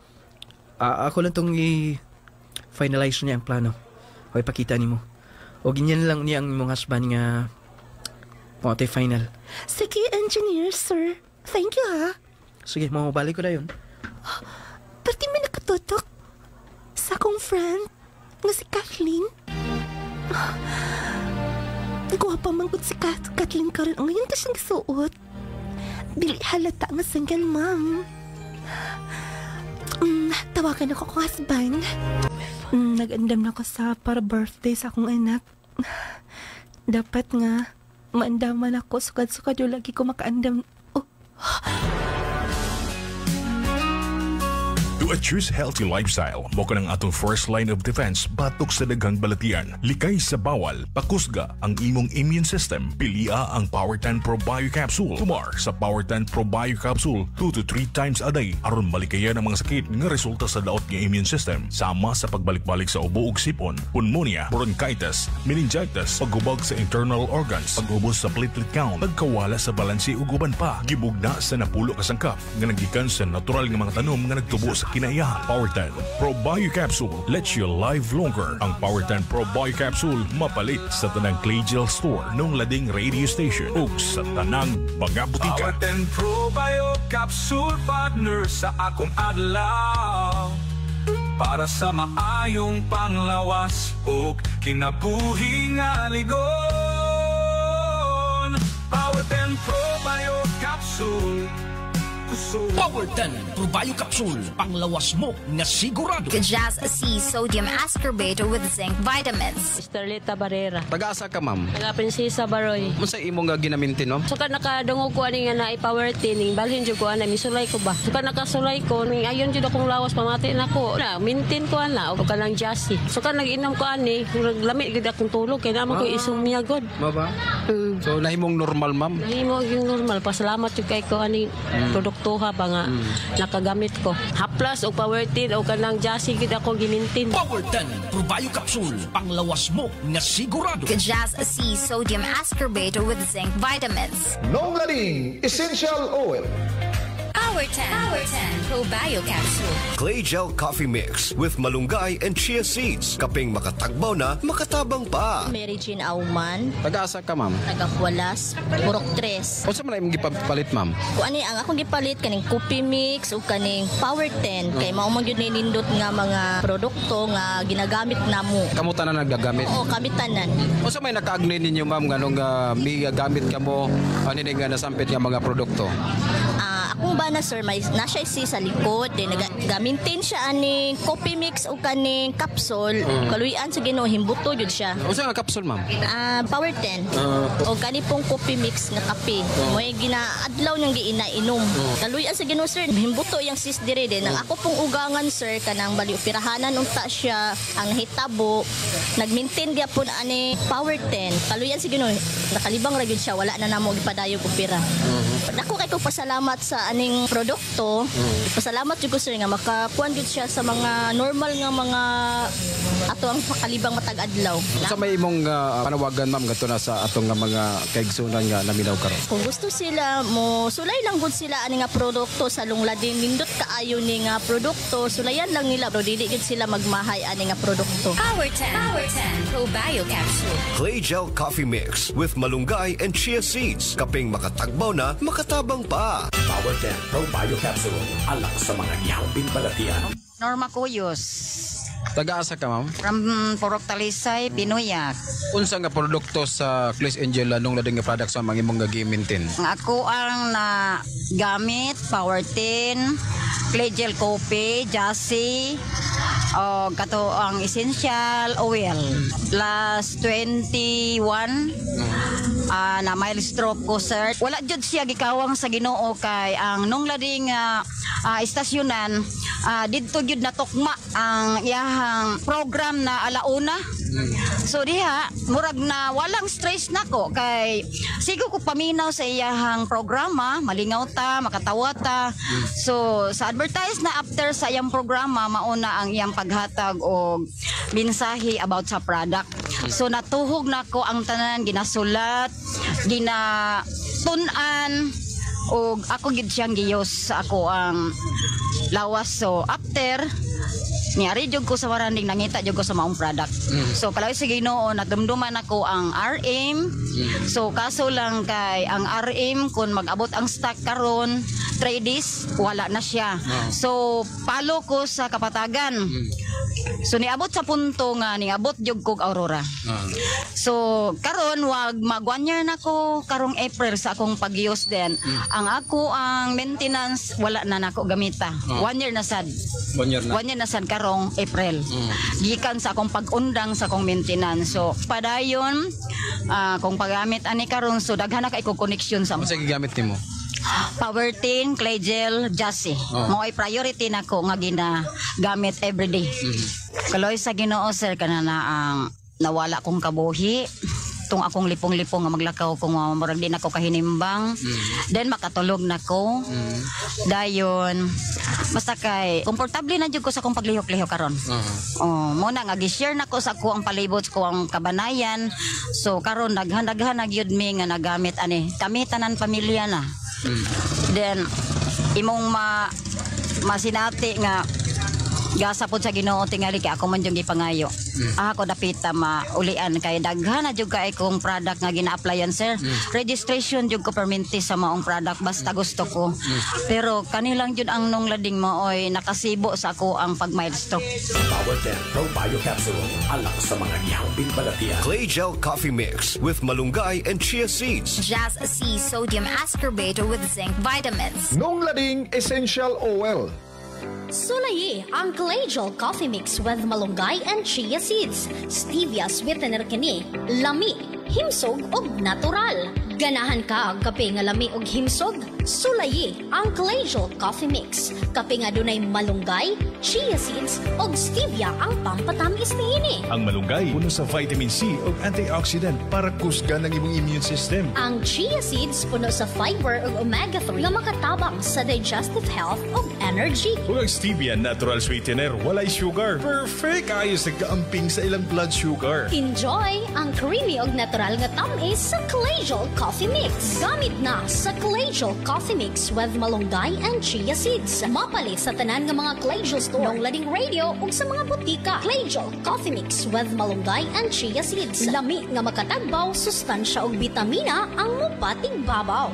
Ako lang tong i-finalize niya ang plano. O ipakita ni mo. O ganyan lang niya ang imong husband nga pati final. Sige, engineer, sir. Thank you, ha? Sige, mamabalik ko na yun. Pati may nakatutok sa akong friend nga si Kathleen. Guwapa manggod si Kathleen karon. Ang ngayon ta siyang gisuot. Dili halata nga single mom. Tawagan ako kong husband. Nag-andam na ako para birthday sa akong anak. Dapat nga maandaman ako. Sukad-sukad yung lagi ko makaandam. To choose healthy lifestyle, mo ka ng atong first line of defense batok sa daghang balatian. Likay sa bawal, pakusga ang imong immune system. Pilia ang Power 10 Pro Bio Capsule. Tumar sa Power 10 Pro Bio Capsule 2 to 3 times a day aron malikayan ang mga sakit nga resulta sa daot nga immune system. Sama sa pagbalik-balik sa ubo ug sipon, pneumonia, bronchitis, meningitis, paghubog sa internal organs, paghubos sa platelet count, pagkawala sa balanse ug uban pa. Gibugna sa napulo ka sangkap nga nagikan sa natural nga mga tanom nga nagtubo sa kinaiyahan. Power 10 Pro Bio Capsule lets you live longer. Ang Power 10 Pro Bio Capsule mapalit sa tanang Clay Gel Store nung lading radio station ug sa tanang mga butika. Power 10 Pro Bio Capsule partner sa akong adlaw para sa maayong panglawas ug kinabuhi nga ligon. Power 10 Pro Bio Capsule. Power 10 Pro Bio Capsule, panglawas mo na sigurado. Kajaz C Sodium Ascorbate with zinc vitamins. Starleta Barrera. Taga-asa ka, ma'am? Taga Prinsesa Baroy. Masa imo nga ginamintin, ma'am? Suka nakadungog ko ani nga na i-power tining balhin jud ko ana misulay ko ba. Suka nakasulay ko ning ayon jud akong lawas pamati nako. Na maintain ko ana og kanang jassy. Suka nag-inom ko ani, lami gid akong tulog kay naman ko isumya god. Ba? So nahimong normal, ma'am? Nahimo yung normal. Pasalamat jud kay ko ani produktuha ba nga nakagamit ko. Haplas o power tin o kanang jassy gid ako gimintin. Power 10 Pro Bio Capsule, panglawas mo na sigurado. Kajaz C Sodium Ascorbate with zinc vitamins. Nonglaring Essential Oil. Power 10 Pro Bio Capsule. Clay Gel Coffee Mix with malunggay and chia seeds. Kaping makatagbaw na, makatabang pa. Mary Jean Auman. Taga-asa ka, ma'am? Taga-Hualas, Purok 3. O sa man imong gipalit, ma'am? Kung ano ang akong gipalit, kaning coffee mix o kaning Power 10. Kay mao man yun nindot nga mga produkto nga ginagamit namo. Kamo tanan nagagamit? Oo, kami tanan. O sa may nakaagnin ninyo, ma'am, nga nung may gamit ka mo, ano nga nasampit nga mga produkto? akong bana sir may na siya sa likod din nagamintin siya aning coffee mix o kaning capsule kaluyan sa Ginoo himbuto jud siya. Unsa nga capsule ma'am? Power 10. O kani pong coffee mix nga kape. Moy ginaadlaw niyang giinainom. Kaluyan sa Ginoo sir himbuto yang sis dire din. Ako pong ugangan sir kanang bali operahanan unta siya ang hitabo nagmaintain gyapon ani Power 10. Kaluyan sa Ginoo nakalibang ra gyud siya wala na namo gipadayog opera. Ako kay ko pasalamat sa aning produkto. Pasalamat jud ko sir nga makakuan jud siya sa mga normal nga mga ato ang kalibang matag adlaw. Sa may imong panawagan ma'am gadto na sa atong nga mga kaigsunan nga naminaw karon. Kung gusto sila mo sulay lang gud sila ani nga produkto sa lunglading nindot kaayo ni nga produkto sulayan lang nila bro dili gid sila magmahay ani nga produkto. Power 10 Probio Capsule. Clay Gel Coffee Mix with malunggay and chia seeds. Kaping makatagbaw na, makatabang pa. Power 10 Probio Capsule. Alak sa mga nyambing balatian. Norma Cuyos. Taga-asa ka ma'am? From Purok Talisay, Pinuyak. Unsa nga produkto sa Clay Angel anong lading nga product sa mga imong gamitin? Ako ang na gamit Power 10, Clay Gel Coffee, Jassy, kato ang essential oil. Last 21 na mild stroke ko sir. Wala jud siya gikawang sa Ginoo kay ang nung lading istasyonan didto jud natukma ang iyahang program na alauna. So diha murag na walang stress nako kay sigo ko paminaw sa iyahang programa, malingaw ta, makatawa ta. So sa advertise na after sa iyang programa mauna ang iyang paghatag og mensahe about sa product. So natuhog nako ang tanan ginasulat, ginatunan og ako gid siyang giyos sa ako ang lawas. So after niari jud ko sa waranding nangita jud ko sa maong product. So kalaway sa Ginoo nadumduman ako ang RM. So kaso lang kay ang RM kun mag-abot ang stock karon 3 days wala na siya. So palo ko sa kapatagan. So niabot sa punto nga niabot jud kog Aurora. So karon wag mag 1 year nako karong April sa akong pag-use din. Ang ako ang maintenance wala na nako gamita. 1 year na sad. 1 year na. 1 year na sad karong April. Gikan sa akong pag-undang sa akong maintenance. So padayon kung paggamit ani karon so daghan na kay ko connection sa mo. Unsa gigamit nimo? Power 10, Clay Gel, Jassy. Mo'y priority nako nga ginagamit everyday. Kaloy sa Ginoo sir kanana ang nawala kong kabuhi. Tung akong lipong-lipong nga maglakaw kung murag din ako kahinimbang. Then makatulog nako. Dayon basta kay komportable na jud ko sa akong paglihok-lihok karon. Mo na nga gi-share nako sa ako ang palibot ko ang kabanayan. So karon daghan-daghan na gyud mi nga nagamit ani. Kami tanan pamilya na. Then imong masinati nga gasa pod sa Ginoo tingali kay ako man jud gipangayo. Ako dapita maulian kay daghan na jud kay kong product nga gina-applyan sir. Registration jud ko perminti sa maong product basta gusto ko. Pero kanilang jud ang nung lading mooy nakasibo sa ako ang pag-mild stroke. Power 10 Probio Capsule. Alak sa mga nyambing balatian. Clay Gel Coffee Mix with malunggay and chia seeds. Jazz C Sodium Ascorbate with zinc vitamins. Nung lading essential oil. Sulayi ang Clay Gel Coffee Mix with malunggay and chia seeds. Stevia sweetener kini, lami, himsog ug natural. Ganahan ka ang kape nga lami ug himsog? Sulayi ang Clay Gel Coffee Mix. Kape nga dunay malunggay, chia seeds ug stevia ang pampatamis niini. Ang malunggay puno sa vitamin C ug antioxidant para kusgan ang imong immune system. Ang chia seeds puno sa fiber ug omega-3 nga makatabang sa digestive health ug energy. Ug ang stevia natural sweetener, walay sugar. Perfect ayos sa kaamping sa ilang blood sugar. Enjoy ang creamy ug natural nga tamis sa Clay Gel Coffee Mix. Gamit na sa Clay Gel Coffee Mix with malunggay and chia seeds. Mapalit sa tanan nga mga Clay Gel store, nong lading radio ug sa mga butika. Clay Gel Coffee Mix with malunggay and chia seeds. Lami nga makatagbaw, sustansya ug bitamina ang mupatig babaw.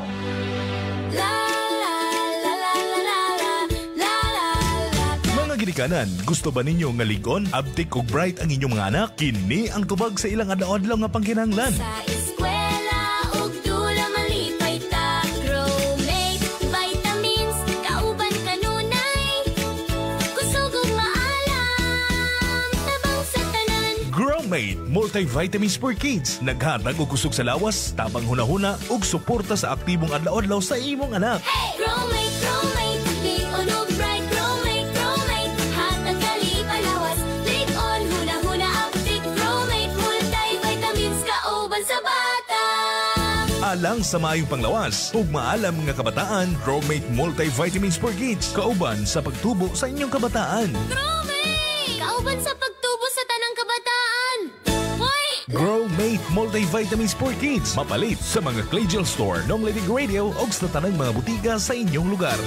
Mga ginikanan, gusto ba ninyo nga ligon, abtik ug bright ang inyong mga anak? Kini ang tubag sa ilang adlaw-adlaw nga pangkinahanglan. Sa eskwela ug dula malipay ta, Growmate vitamins Growmate Multivitamins for Kids. Naghatag og kusog sa lawas, tabang hunahuna ug suporta sa aktibong adlaw-adlaw sa imong anak. Hey! Growmate, Growmate, big on of bright. Growmate, Growmate, hatag kali palawas. Big on huna-huna active. Growmate multivitamins kauban sa bata. Alang sa maayong panglawas ug maalam nga kabataan, Growmate Multivitamins for Kids kauban sa pagtubo sa inyong kabataan. Growmate! Kauban sa pagtubo sa tanang kabataan. Hoy! Growmate Multivitamins for Kids. Mapalit sa mga Claygel Store, Nong Living Radio o sa tanang mga butika sa inyong lugar.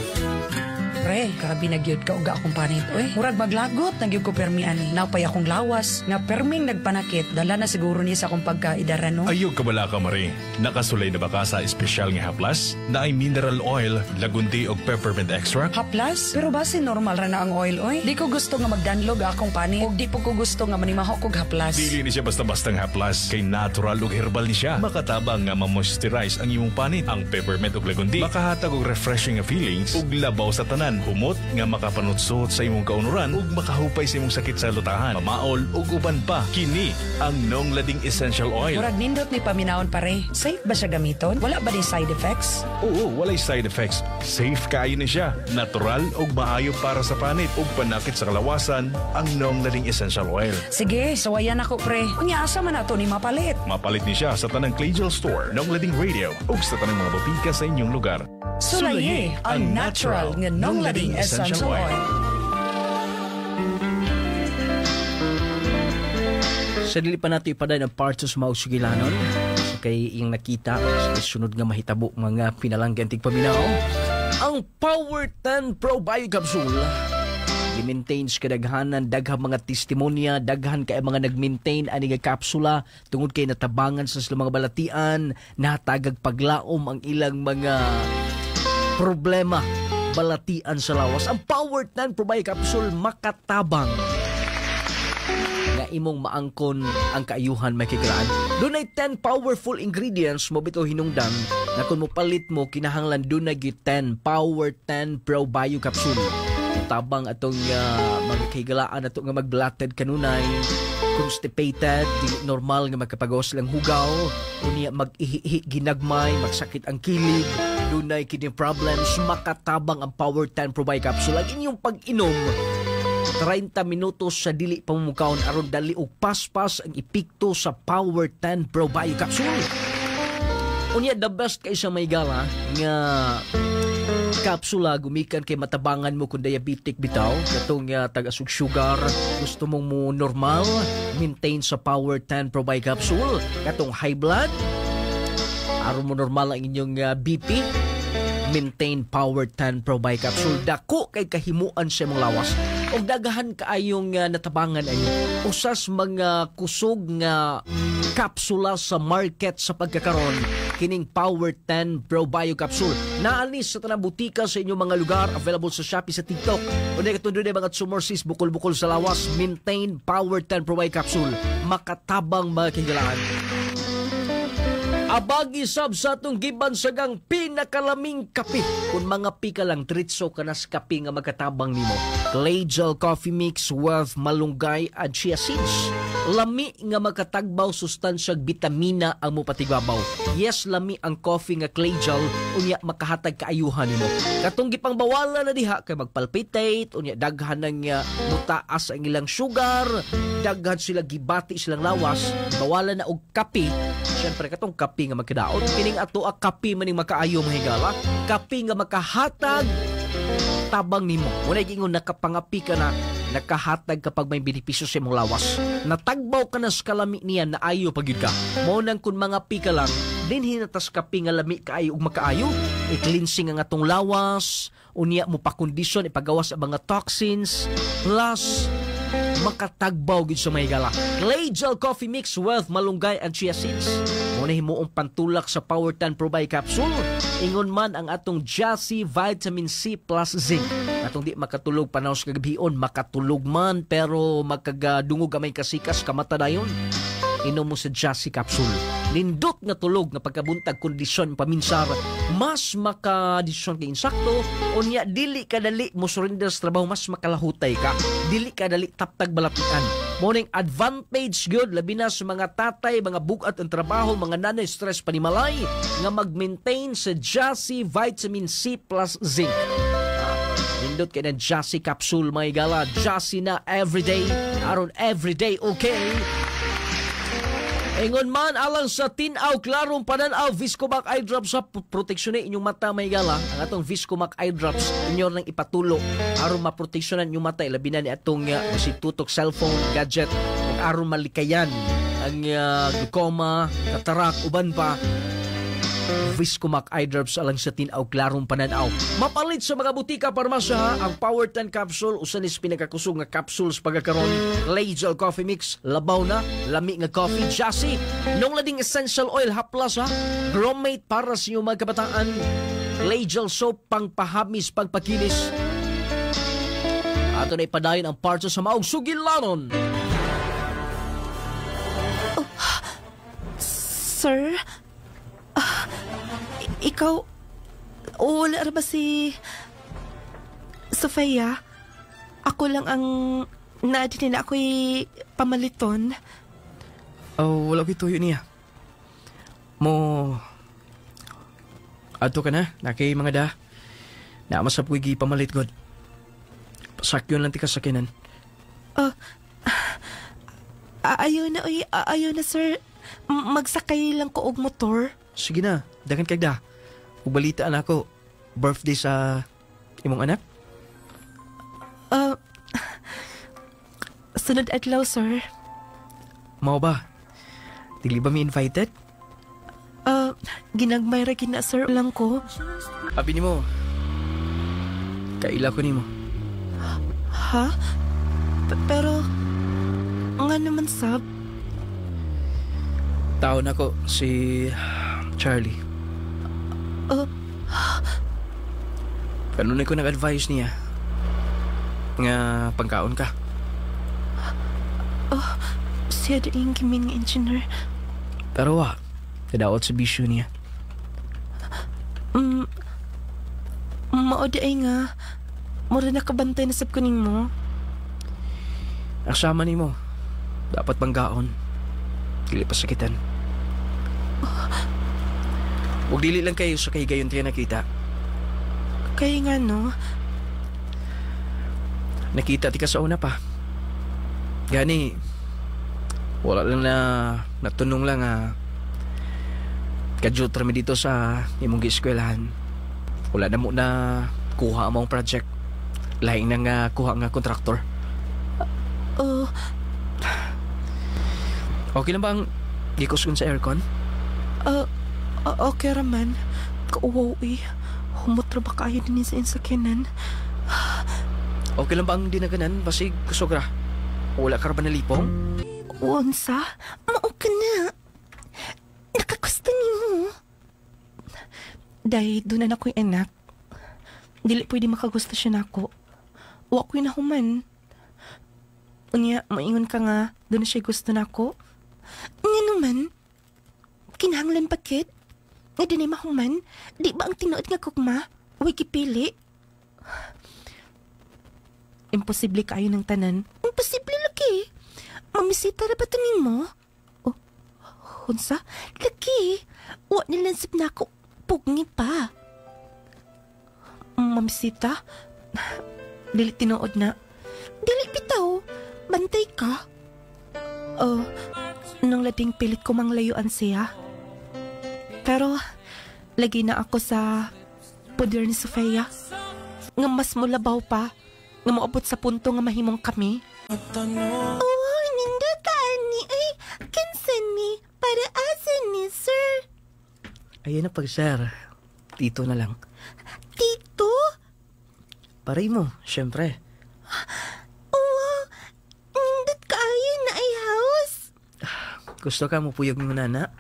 Pre, karabi na gyud ka uga akong panit. Uy, murag maglagot na gyud ko permi ani. Napay akong lawas nga perming nagpanakit. Dala na siguro niya sa akong pagkaidaran no. Ayog ka bala ka, Marie. Nakasulay na ba ka sa espesyal nga haplas? Na ay mineral oil, lagundi o peppermint extract? Haplas? Pero base normal ra na ang oil oy. Di ko gusto nga magdanlog akong panit. Og di po ko gusto nga manimahok og haplas. Dili ni siya basta-bastang haplas. Kay natural ug herbal ni siya. Makatabang nga ma-moisturize ang imong panit. Ang peppermint ug lagundi makahatag og refreshing nga feelings ug labaw sa tanan. Humot nga makapanutsot sa imong kaunuran ug makahupay sa imong sakit sa lutahan, mamaol ug uban pa. Kini ang Nong Lading Essential Oil. Murag nindot ni paminawon pare. Safe ba siya gamiton? Wala ba ni side effects? Oo, walay side effects. Safe kaayo ni siya. Natural ug maayo para sa panit ug panakit sa kalawasan ang Nong Lading Essential Oil. Sige, sawayan ako pre. Unya asa man ato ni mapalit? Mapalit ni siya sa tanang Claygel Store, Nong Lading Radio ug sa tanang mga botika sa inyong lugar. Sulaye ang natural nga Nong Lading Essential Oil. Sa dili pa natin ipaday ng parts sa mga usugilanon. So kay iyang nakita sa sunod nga mahitabo mga pinalanggan tigpaminaw. Ang Power 10 Pro Bio Capsule i-maintains kadaghanan, daghang mga testimonya, daghan kay mga nag-maintain ani nga kapsula tungod kay natabangan sa mga balatian, natagag paglaom ang ilang mga problema balatian sa lawas. Ang Power 10 Pro Bio Capsule makatabang nga imong maangkon ang kaayuhan may kigraan. Dunay 10 powerful ingredients mo bitaw hinungdan na kung mo palit mo kinahanglan dunay 10 Power 10 Pro Bio Capsule. Tabang atong mga kahigalaan ato nga mag-bloated kanunay, constipated, di normal nga magkapagawas lang hugaw, unya mag-ihi ginagmay, magsakit ang kilig, dunay kidney problems, makatabang ang Power 10 Pro Bio Capsule. Ang inyong pag-inom 30 minutos sa dili pamumukaon aron dali og paspas ang epekto sa Power 10 Pro Bio Capsule. Unya the best kay sa may gala nga kapsula gumikan kay matabangan mo kung diabetic bitaw katong taga-sug sugar, gusto mong mo normal, maintain sa Power 10 Pro Bio Capsule. Katong high blood, aron mo normal ang inyong BP, maintain Power 10 Pro Bio Capsule. Dako kay kahimuan sa mong lawas og dagahan kaayong natabangan ay usas mga kusog nga kapsula sa market sa pagkakaron kining Power 10 Pro Bio Capsule. Naalis sa tanang butika sa inyong mga lugar, available sa Shopee, sa TikTok. Unay katundo na mga sumorsis bukol-bukol sa lawas, maintain Power 10 Pro Bio Capsule. Makatabang mga kahigalaan. Abagi sab sa atong gibansagang pinakalaming kape. Kung mga pika lang tritso ka nas kape nga magkatabang nimo. Claygel Coffee Mix with malunggay at chia seeds. Lami nga magkatagbaw sustansyag bitamina ang mupatigbabaw. Yes, lami ang coffee nga Claygel unya makahatag kaayuhan nimo. Katong gipangbawalan na diha kay magpalpitate unya daghan nang mutaas ang ilang sugar, daghan sila gibati silang lawas, bawalan na og kape. Siyempre katong kape nga magkadaot kining ato a kape maning makaayo mahigala, kape nga makahatag tabang nimo. Unay gingon nakapangapi ka na, nakahatag kapag may benepisyo sa imong lawas. Natagbaw ka na sa kalami niya na ayo pagyud ka. Mao nang kun mga pika lang, dinhi natas kape nga lami kaayo ug makaayo, i-cleansing ang atong lawas, unya mo pa-kondisyon ipagawas ang mga toxins, plus makatagbaw gid sa mahigala. Claygel Coffee Mix with malunggay and chia seeds. Muna himuong pantulak sa Power 10 Pro Bio Capsule. Ingon man ang atong Jassy Vitamin C plus Zinc. Atong di makatulog panaw sa kagabion, makatulog man pero magkagadungog gamay kasikas kamata dayon. Inom mo sa Jassy Capsule. Nindot nga tulog nga pagkabuntag kondisyon paminsar, mas makadisyon kay insakto, unya dili kadali mo surrender sa trabaho, mas makalahutay ka, dili kadali taptag balatian. Morning advantage good labi na sa mga tatay, mga bugat ang trabaho, mga nanay stress panimalay nga mag-maintain sa Jassy Vitamin C plus Zinc. Nindot kay na Jassy capsule mga igala. Jassy na everyday, aron everyday okay. Ingon man alang sa tinaw klarong pananaw Viscomac eye drops sa proteksyonin inyong mata may gala. Ang atong Viscomac eye drops inyo nang ipatulo aron maproteksyonan inyong mata labi na ni atong si tutok cellphone gadget ug aron malikayan ang glaucoma, katarak uban pa. Viscomac eye drops alang sa tinaw klarong pananaw. Mapalit sa mga butika parmasya ang Power 10 capsule usan is pinakakusog nga capsules pagkakaron. Clajol coffee mix, labaw na, lami nga coffee, Jassy. Nung lading essential oil haplas ha. Gromate para sa inyong mga kabataan. Clajol soap pang pahamis pagpakinis. Ato na ipadayon ang parts sa maong sugilanon. Sir? Ikaw, wala ba si Sofia? Ako lang ang naadin na ako'y pamaliton. Oh, wala ko tuyo niya. Mo, ato ka na, nakay mga da. Naamasap ko'y pamalit god. Pasakyon lang ti kasakinan. Ayaw na sir. Magsakay lang ko og motor. Sige na, dagan kag da. Balitaan ako, birthday sa imong anak? Sunod adlaw, sir. Mao ba? Dili ba mi invited? Ginagmay ra kina, sir, lang ko. Abi nimo. Kaila ko nimo. Ha? Pero, nga naman, sab. Tao na ko, si Charlie. Kanunay ko nag-advise niya nga pangkaon ka. Siya din kimin nga engineer. Pero kadaot sa bisyo niya. Maoda ay nga mura nakabantay na sab kuning mo. Aksama ni mo dapat pangkaon dili pa sakitan. Huwag dili lang kayo sa kahigayon tayo nakita. Kaya nga no. Nakita ti ka sa una pa. Gani, wala lang na natunong lang kadyot rami dito sa imong gi-eskwelahan. Wala na mo na kuha among project. Laing na nga kuha nga kontraktor. Okay lang bang gikuskon sa aircon? Okay raman. Kauwaw Humotra ba kayo din sa insakyanan? Okay lang ba ang dinaganan? Basig kusogra. Wala ka ba nalipong? Unsa? Mao ka na. Nakakusta ni mo. Dahil doon na ako'y anak. Dili pwede makagusta siya na ako. O ako'y nahuman. Unya, maingon ka nga, doon na siya gusto na ako. Nga naman, kinahanglan pakit. Nga din ay mahuman, di ba ang tinuod nga kukma? Uy, kipili. Imposible kayo ng tanan. Imposible lagi. Mamisita na ba tanin mo? Oh, hunsa? Lagi. Wa nilansip na ako. Pugni pa. Mamisita? Dili tinuod na. Dili bitaw. Bantay ka. Nung lading pilit ko manglayuan siya. Pero, lagi na ako sa poder ni Sofia. Nga mas mulabaw pa. Nga maabot sa punto nga mahimong kami. Nindutaan ni. Ay, kinsan ni. Para asan ni, sir? Ayan na pag, sir. Tito na lang. Tito? Paray mo, syempre. Nindot ka ayan na ay house. Gusto ka mo puyog mo nana?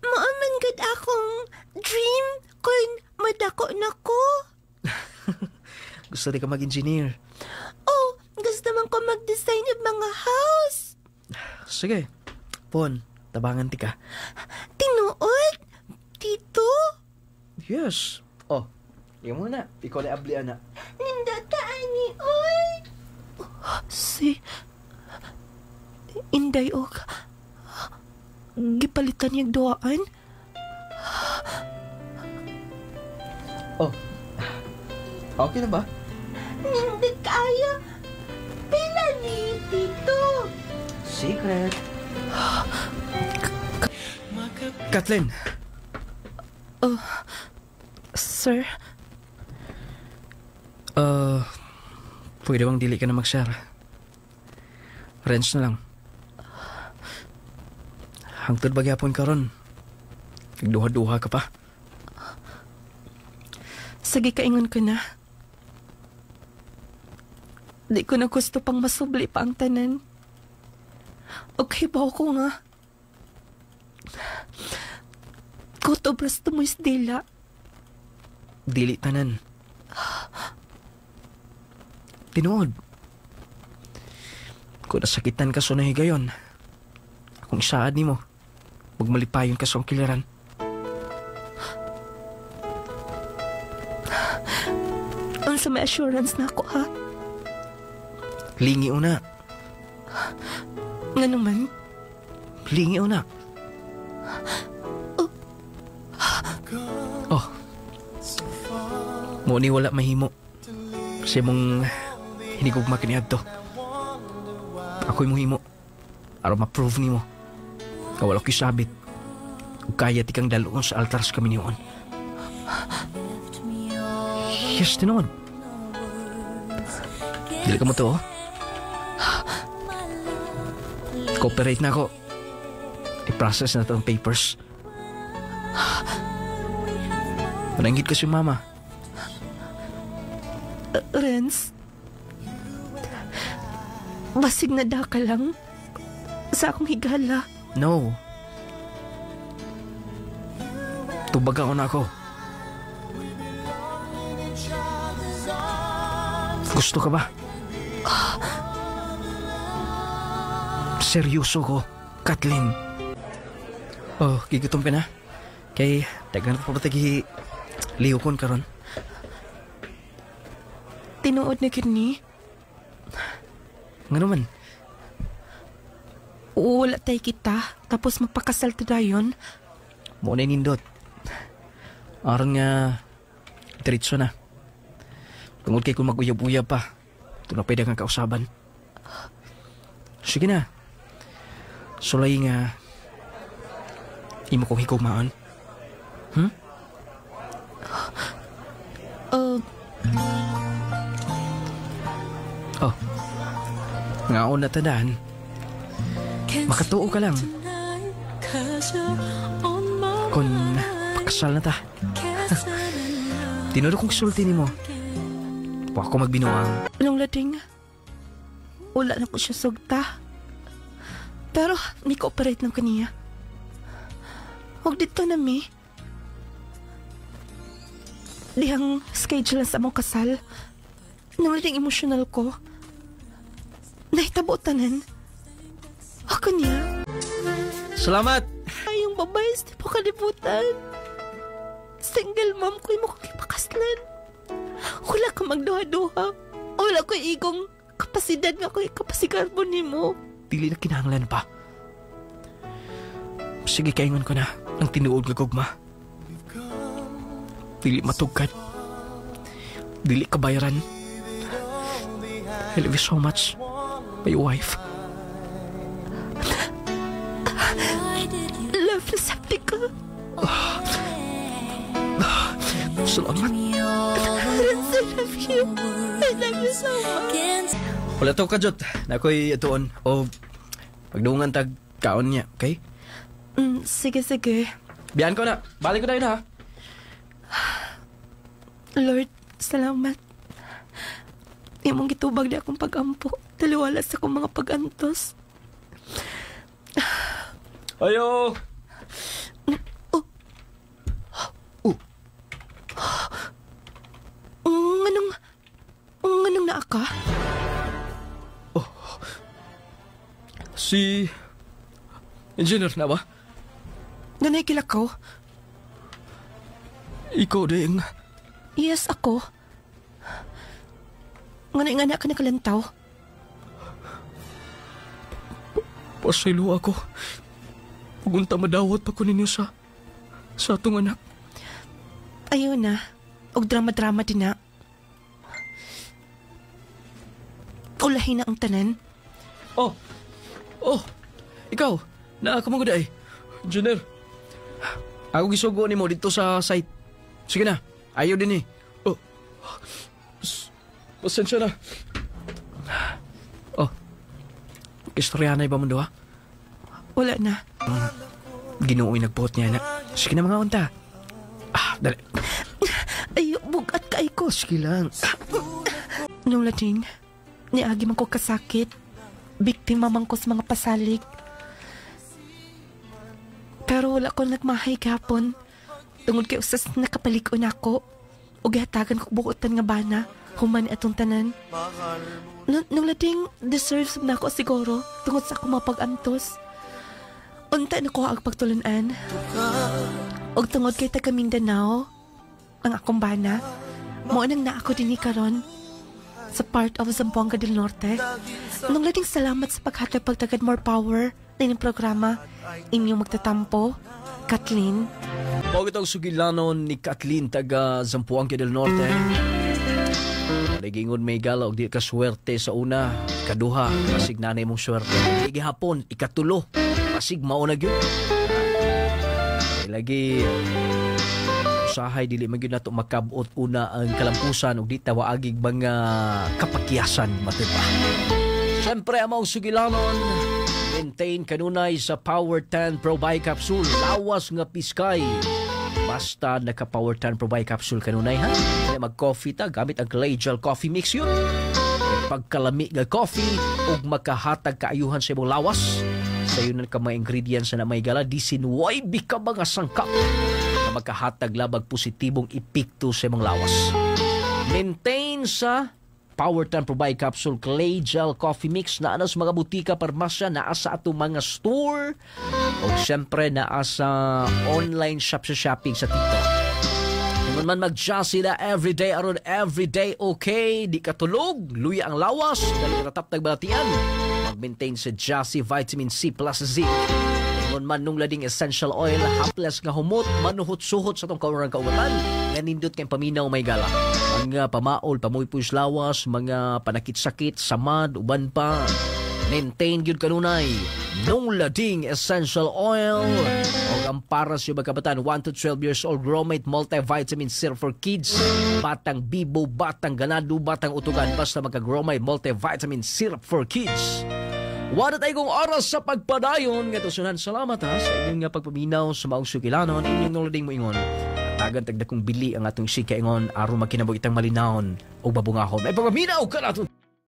Maamangad akong dream kung madako na ko. Gusto di ka mag-engineer. Gusto man ko mag-design ng mga house. Sige, Pon, tabangan ti ka. Tinuod? Tito? Yes. Yung muna. Ikaw na abli, anak. Nindataan ni Oy. Si Inday o gipalitan niyang duwaan? Oh. Okay na ba? Hindi kaya. Pila ni Tito. Secret. Kathleen. Sir? Pwede bang dili ka na mag-share? Rents na lang. Hangtod ba gyapon ka ron? Nagduha-duha ka pa. Sige, kaingon ko na. Di ko na gusto pang masubli pa ang tanan. Okay ba ako nga? Kotobras tumoy dila. Dili tanan. Tinuod. Kung nasakitan ka sa nahigayon, akong isaad ni mo, magmalipayon ka sa kiliran. Ang sa may assurance na ako, ha? Lingi una. Nga naman? Lingi una. Oh. Mo ni wala mahimo. Kasi mong hinigugma kiniad to. Ako'y mo himo. Aron ma-prove ni mo. Kawala ko'y sabit. Ug kaya tikang daluon sa altars kami niyon. Yes, tinood. Dili ka mo to, oh. Cooperate na ako. I-process na to ang papers. Mananggit ka si mama. Renz, basig na da ka lang sa akong higala. No. Tubag ako na ako. Gusto ka ba? Seryoso ko, Kathleen. Oh, gigutom ka na? Kay, tagan pa patagi lihokon ka ron. Tinuod na kini. Nga naman? Wala tayo kita, tapos magpakasal ta dayon. Muna nindot. Aron nga, diretso na. Tungod kay kung mag-uyab-uyab pa, ito na pwede kang kausaban. Sige na. Sulay nga, imo kong hikumaan. Oh. Ngaon na tandaan. Makatuo ka lang. Kung pakasal na ta. Tinuro kong sulti ni mo. Huwag ako magbinuang. Anong lading? Wala na ko siya sugta. Pero may cooperate ng kaniya. Huwag dito na mi. Dihang schedule sa mong kasal. Nang lading emosyonal ko. Nahitabo tanan. Ako niya. Salamat! Ay, yung babae, di po kalibutan. Single mom ko yung makakipakaslan. Wala ka magduha-duha. Wala ko igong kapasidad nga ko ikapasigarbo ni mo. Dili na kinahanglan pa. Sige, kaingon ko na ang tinuod nga gugma. Dili matugkad. Dili kabayaran. I love you so much, my wife. Love na sabi ka. Salamat. Renz, I love you. I love you so much. Wala to kajot. Na ako'y ituon. O pagdungan tag kaon niya, okay? Sige, sige. Biyan ko na. Balik ko na yun, ha? Lord, salamat. Imong gitubag na akong pag-ampo. Taliwala sa akong mga pag-antos. Ayo! Nganong naa ka? Oh. Si... Engineer na ba? Nanay kilakaw? Ikaw ding... Yes, ako. Nga na ka nakalantaw. Pasaylo ako. Pugunta madawat pa ko ninyo sa atong anak. Ayaw na. Og drama-drama din na. Ulahin na ang tanan. Oh, ikaw, naakamang ko day. Engineer, ako gisugo ni mo dito sa site. Sige na, ayaw din eh. Oh, pasensya na. Oh, istorya na iba mo doon ha? Wala na. Ginuoy nagbuot niya na. Sige na mga unta. Dali. Ayaw, bugat ka ko. Sige lang. Nung lading, niagi man ko kasakit. Biktima man ko sa mga pasalig. Pero wala ko nagmahay gapon. Tungod kay usas nakapaliko na ako. O gihatagan ko buotan nga bana. Human atong tanan. Nung lading, deserves na ako siguro. Tungod sa ako mapag-antos. Unta na ko ang pagtulunan. Og tungod kay taga Mindanao, ang akong bana, mo nang na ako din karon sa part of Zamboanga del Norte. Nung lading salamat sa paghatag pagtagad more power na inyong programa, inyong magtatampo, Kathleen. Pag itong sugilanon ni Kathleen taga Zamboanga del Norte. Nagingon may gala og di ka swerte sa una, kaduha, pasig nanay mong swerte. Hindi hapon, ikatulo, pasig maunag yun. Lagi usahay dili man gyud nato makabot una ang kalampusan ug di tawaagig mga kapakyasan matiba. Siyempre among sugilanon maintain kanunay sa Power 10 Pro Bio Capsule lawas nga piskay. Basta naka Power 10 Pro Bio Capsule kanunay ha. Mag-coffee ta gamit ang Collegial Coffee Mix yun. Pagkalami nga coffee ug makahatag kaayuhan sa imong lawas. Sa yun ka mga ingredients na may gala, disinway ka mga sangkap na magkahatag labag positibong epekto sa imong lawas. Maintain sa Power 10 Pro Bio Capsule Collegial Coffee Mix na sa mga butika, parmasya, naa sa atong mga store o siyempre naa sa online shop sa shopping sa TikTok. Kung man mag-just sila everyday aron everyday okay, di katulog, luya ang lawas, dali ratap tagbalatian. Mag-maintain sa Jassy Vitamin C plus Zinc. Ingon man nung lading essential oil, haplas nga humot, manuhot-suhot sa itong kaurang-kauratan. Nanindot kayong paminaw may gala. Mga pamaol, pamuypuys lawas, mga panakit-sakit, samad, uban pa. Maintain yun kanunay. Nung lading essential oil. O ang para sa magkabatan, 1 to 12 years old, Gromate Multivitamin Syrup for Kids. Batang bibo, batang ganado, batang utugan. Basta magka-Gromate Multivitamin Syrup for Kids. Wala tayong oras sa pagpadayon. Ngatusunan, salamat ha sa inyong nga pagpaminaw sa maong sukilanon. Inyong nung lading mo ingon. Tagan tagda kong bili ang atong sika ingon. Aron magkinabog itang malinahon o babungahon. May pagpaminaw ka natin.